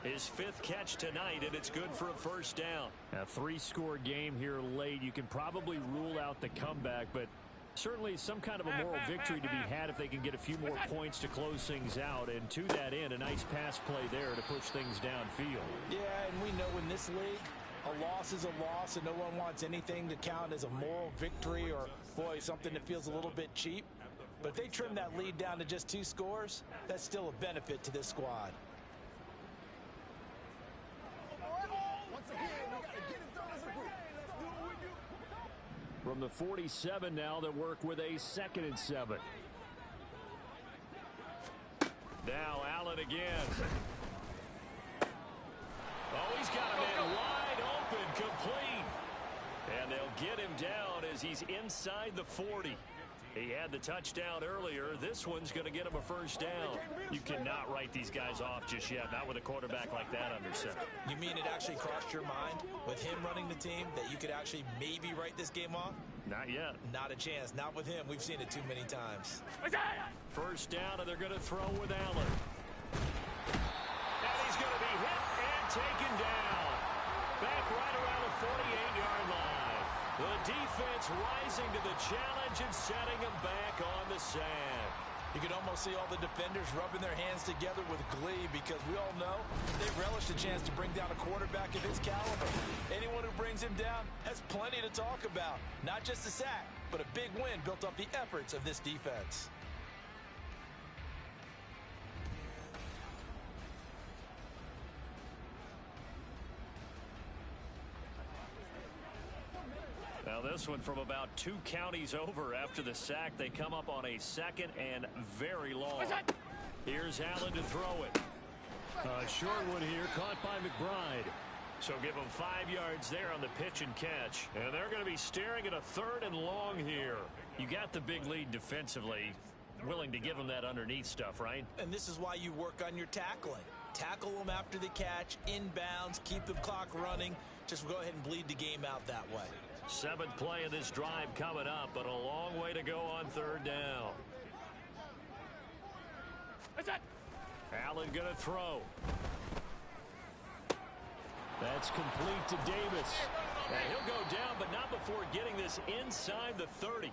His 5th catch tonight, and it's good for a 1st down. A 3-score game here late. You can probably rule out the comeback, but certainly some kind of a moral victory to be had if they can get a few more points to close things out. And to that end, a nice pass play there to push things downfield. Yeah, and we know in this league, a loss is a loss, and no one wants anything to count as a moral victory or, boy, something that feels a little bit cheap. But if they trim that lead down to just 2 scores, that's still a benefit to this squad. From the 47 now, they work with a 2nd and 7. Now Allen again. Oh, he's got a man wide open, complete. And they'll get him down as he's inside the 40. He had the touchdown earlier. This one's going to get him a 1st down. You cannot write these guys off just yet, not with a quarterback like that under center. You mean it actually crossed your mind with him running the team that you could actually maybe write this game off? Not yet. Not a chance. Not with him. We've seen it too many times. 1st down, and they're going to throw with Allen. And he's going to be hit and taken down. Back right around the 48-yard line. The defense rising to the challenge and setting him back on the sack. You can almost see all the defenders rubbing their hands together with glee because we all know they relish the chance to bring down a quarterback of his caliber. Anyone who brings him down has plenty to talk about. Not just a sack, but a big win built up the efforts of this defense. Now this one from about 2 counties over after the sack. They come up on a 2nd and very long. Here's Allen to throw it. Short one here, caught by McBride. So give them 5 yards there on the pitch and catch. And they're going to be staring at a 3rd and long here. You got the big lead defensively. Willing to give them that underneath stuff, right? And this is why you work on your tackling. Tackle them after the catch, inbounds, keep the clock running. Just go ahead and bleed the game out that way. Seventh play of this drive coming up, but a long way to go on third down. What's that? Allen going to throw. That's complete to Davis. And he'll go down, but not before getting this inside the 30.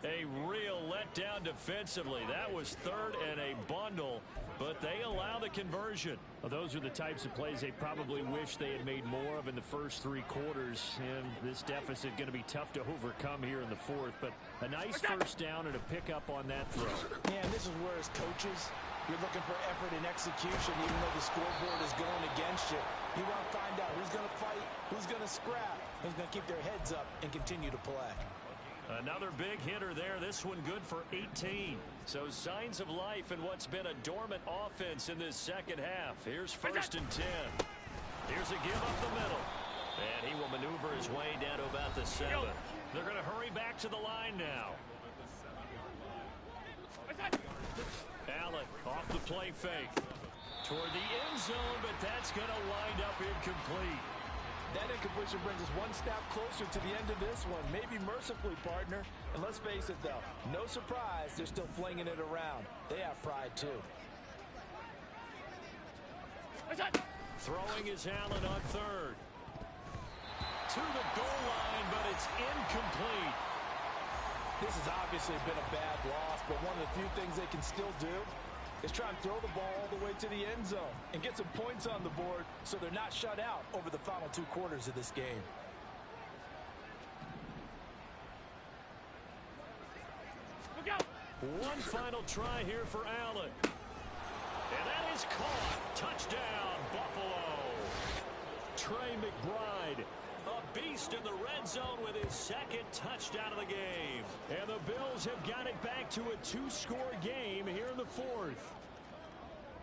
A real letdown defensively. That was third and a bundle, but they allow the conversion. Well, those are the types of plays they probably wish they had made more of in the first three quarters. And this deficit going to be tough to overcome here in the fourth. But a nice first down and a pickup on that throw. Yeah, and this is where as coaches, you're looking for effort and execution, even though the scoreboard is going against you. You want to find out who's going to fight, who's going to scrap, who's going to keep their heads up and continue to play. Another big hitter there. This one good for 18. So signs of life in what's been a dormant offense in this second half. Here's first and 10. Here's a give up the middle. And he will maneuver his way down to about the 7. They're going to hurry back to the line now. Allen off the play fake. Toward the end zone, but that's going to wind up incomplete. That incompletion brings us one snap closer to the end of this one. Maybe mercifully, partner. And let's face it, though, no surprise, they're still flinging it around. They have pride, too. Throwing is Allen on third. To the goal line, but it's incomplete. This has obviously been a bad loss, but one of the few things they can still do is try and throw the ball all the way to the end zone and get some points on the board so they're not shut out over the final 2 quarters of this game. One final try here for Allen. And that is caught. Touchdown, Buffalo. Trey McBride, a beast in the red zone with his second touchdown of the game. And the Bills have got it back to a 2-score game here in the fourth.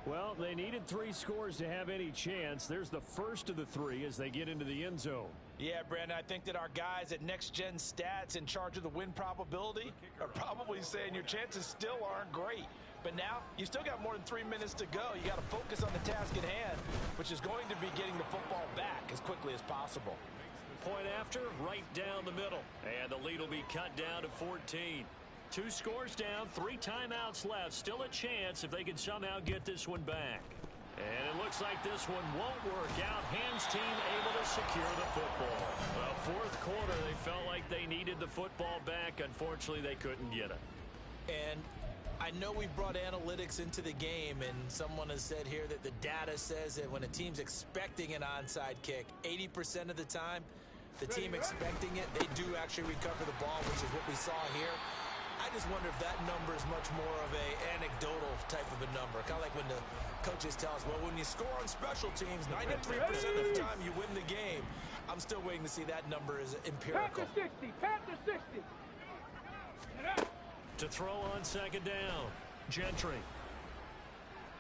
Well, they needed 3 scores to have any chance. There's the first of the 3 as they get into the end zone. Yeah, Brandon, I think that our guys at Next Gen Stats in charge of the win probability are probably saying your chances still aren't great. But now, you still got more than 3 minutes to go. You got to focus on the task at hand, which is going to be getting the football back as quickly as possible. Point after, right down the middle. And the lead will be cut down to 14. 2 scores down, 3 timeouts left. Still a chance if they can somehow get this one back. And it looks like this one won't work out. Ham's team able to secure the football. Well, fourth quarter, they felt like they needed the football back. Unfortunately, they couldn't get it. And I know we brought analytics into the game, and someone has said here that the data says that when a team's expecting an onside kick, 80% of the time, the team expecting it, they do actually recover the ball, which is what we saw here. I just wonder if that number is much more of a anecdotal type of a number. Kind of like when the coaches tell us, well, when you score on special teams, 93% of the time you win the game. I'm still waiting to see that number is empirical. Pat to 60. Pat to 60. To throw on second down, Gentry.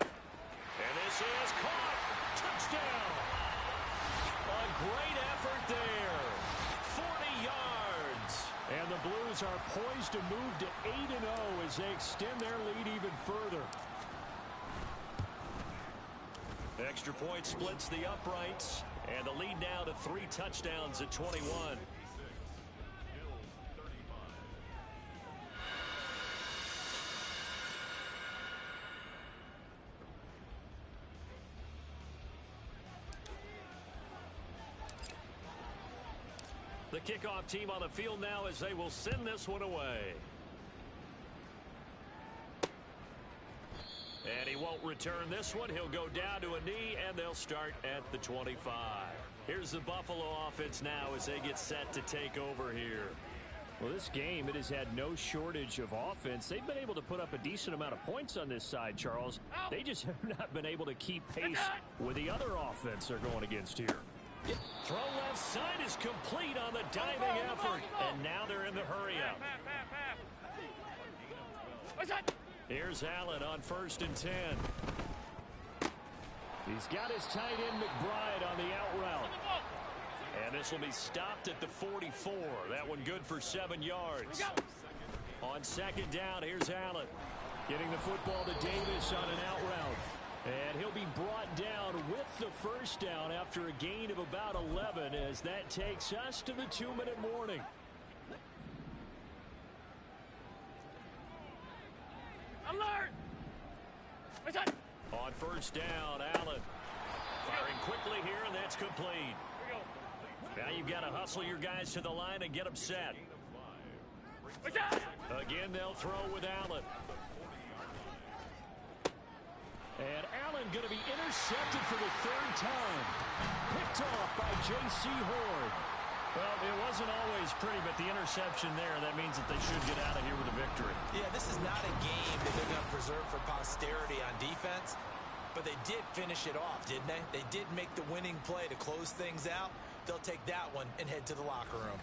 And this is caught. Touchdown. A great effort there. 40 yards. And the Blues are poised to move to 8-0 as they extend their lead even further. Extra point splits the uprights. And the lead now to 3 touchdowns at 21. The kickoff team on the field now as they will send this one away. And he won't return this one. He'll go down to a knee, and they'll start at the 25. Here's the Buffalo offense now as they get set to take over here. Well, this game, it has had no shortage of offense. They've been able to put up a decent amount of points on this side, Charles. They just have not been able to keep pace with the other offense they're going against here. Throw left side is complete on the diving effort. And now they're in the hurry up. What's that? Here's Allen on first and 10. He's got his tight end McBride on the out route. And this will be stopped at the 44. That one good for 7 yards. On second down, here's Allen. Getting the football to Davis on an out route. And he'll be brought down with the first down after a gain of about 11 as that takes us to the 2-minute warning. Alert! What's that? On first down, Allen firing quickly here, and that's complete. Now you've got to hustle your guys to the line and get them set. What's that? Again, they'll throw with Allen. And Allen going to be intercepted for the third time. Picked off by J.C. Horn. Well, it wasn't always pretty, but the interception there, that means that they should get out of here with a victory. Yeah, this is not a game that they're going to preserve for posterity on defense, but they did finish it off, didn't they? They did make the winning play to close things out. They'll take that one and head to the locker room.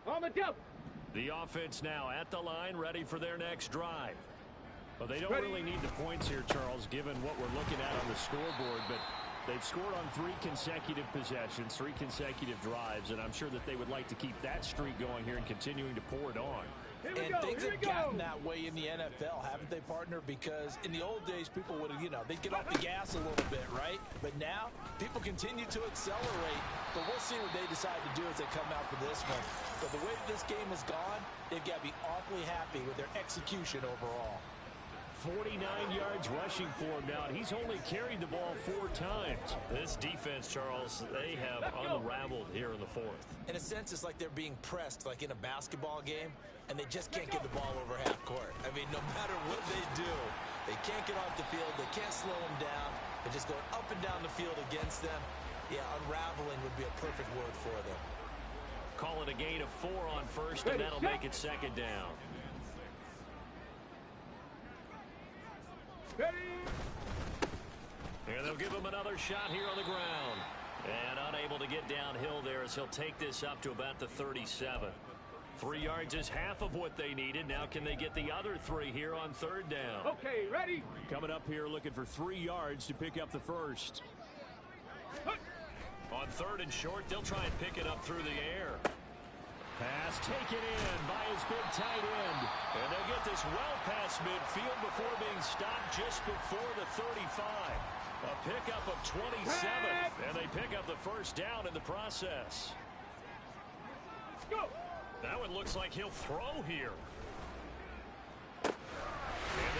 On the double. The offense now at the line, ready for their next drive. Well, they don't really need the points here, Charles, given what we're looking at on the scoreboard, but they've scored on 3 consecutive possessions, 3 consecutive drives, and I'm sure that they would like to keep that streak going here and continuing to pour it on. And things have gotten that way in the NFL, haven't they, partner? Because in the old days, people would have, they'd get off the gas a little bit, right? But now, people continue to accelerate. But we'll see what they decide to do as they come out for this one. But the way that this game has gone, they've got to be awfully happy with their execution overall. 49 yards rushing for him now, and he's only carried the ball 4 times. This defense, Charles, they have unraveled here in the 4th. In a sense, it's like they're being pressed, like in a basketball game, and they just can't get the ball over half court. I mean, no matter what they do, they can't get off the field. They can't slow them down. They're just going up and down the field against them. Yeah, unraveling would be a perfect word for them. Call it a gain of 4 on first, and that'll make it second down. And they'll give him another shot here on the ground. And unable to get downhill there as he'll take this up to about the 37. 3 yards is half of what they needed. Now can they get the other 3 here on third down? Okay, ready? Coming up here looking for 3 yards to pick up the first. On third and short, they'll try and pick it up through the air. Pass taken in by his big tight end. And they'll get this well past midfield before being stopped just before the 35. A pickup of 27. And they pick up the first down in the process. Let's go. That one looks like he'll throw here. And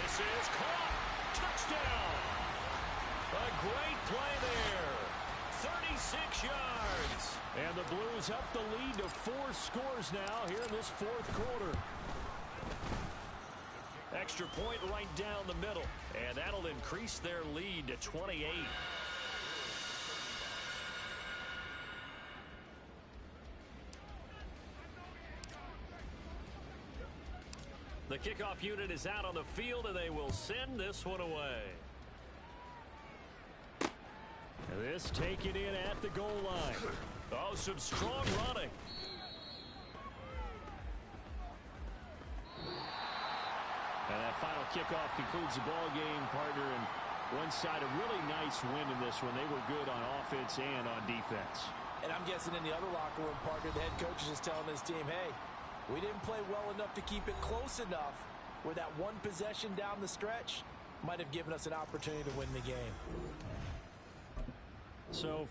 this is caught. Touchdown. A great play there. 36 yards. And the Blues up the lead to 4 scores now here in this 4th quarter. Extra point right down the middle. And that'll increase their lead to 28. The kickoff unit is out on the field, and they will send this one away. This taken in at the goal line. Oh, some strong running. And that final kickoff concludes the ball game, partner. And one side, a really nice win in this one. They were good on offense and on defense. And I'm guessing in the other locker room, partner, the head coach is just telling his team, hey, we didn't play well enough to keep it close enough where that one possession down the stretch might have given us an opportunity to win the game. So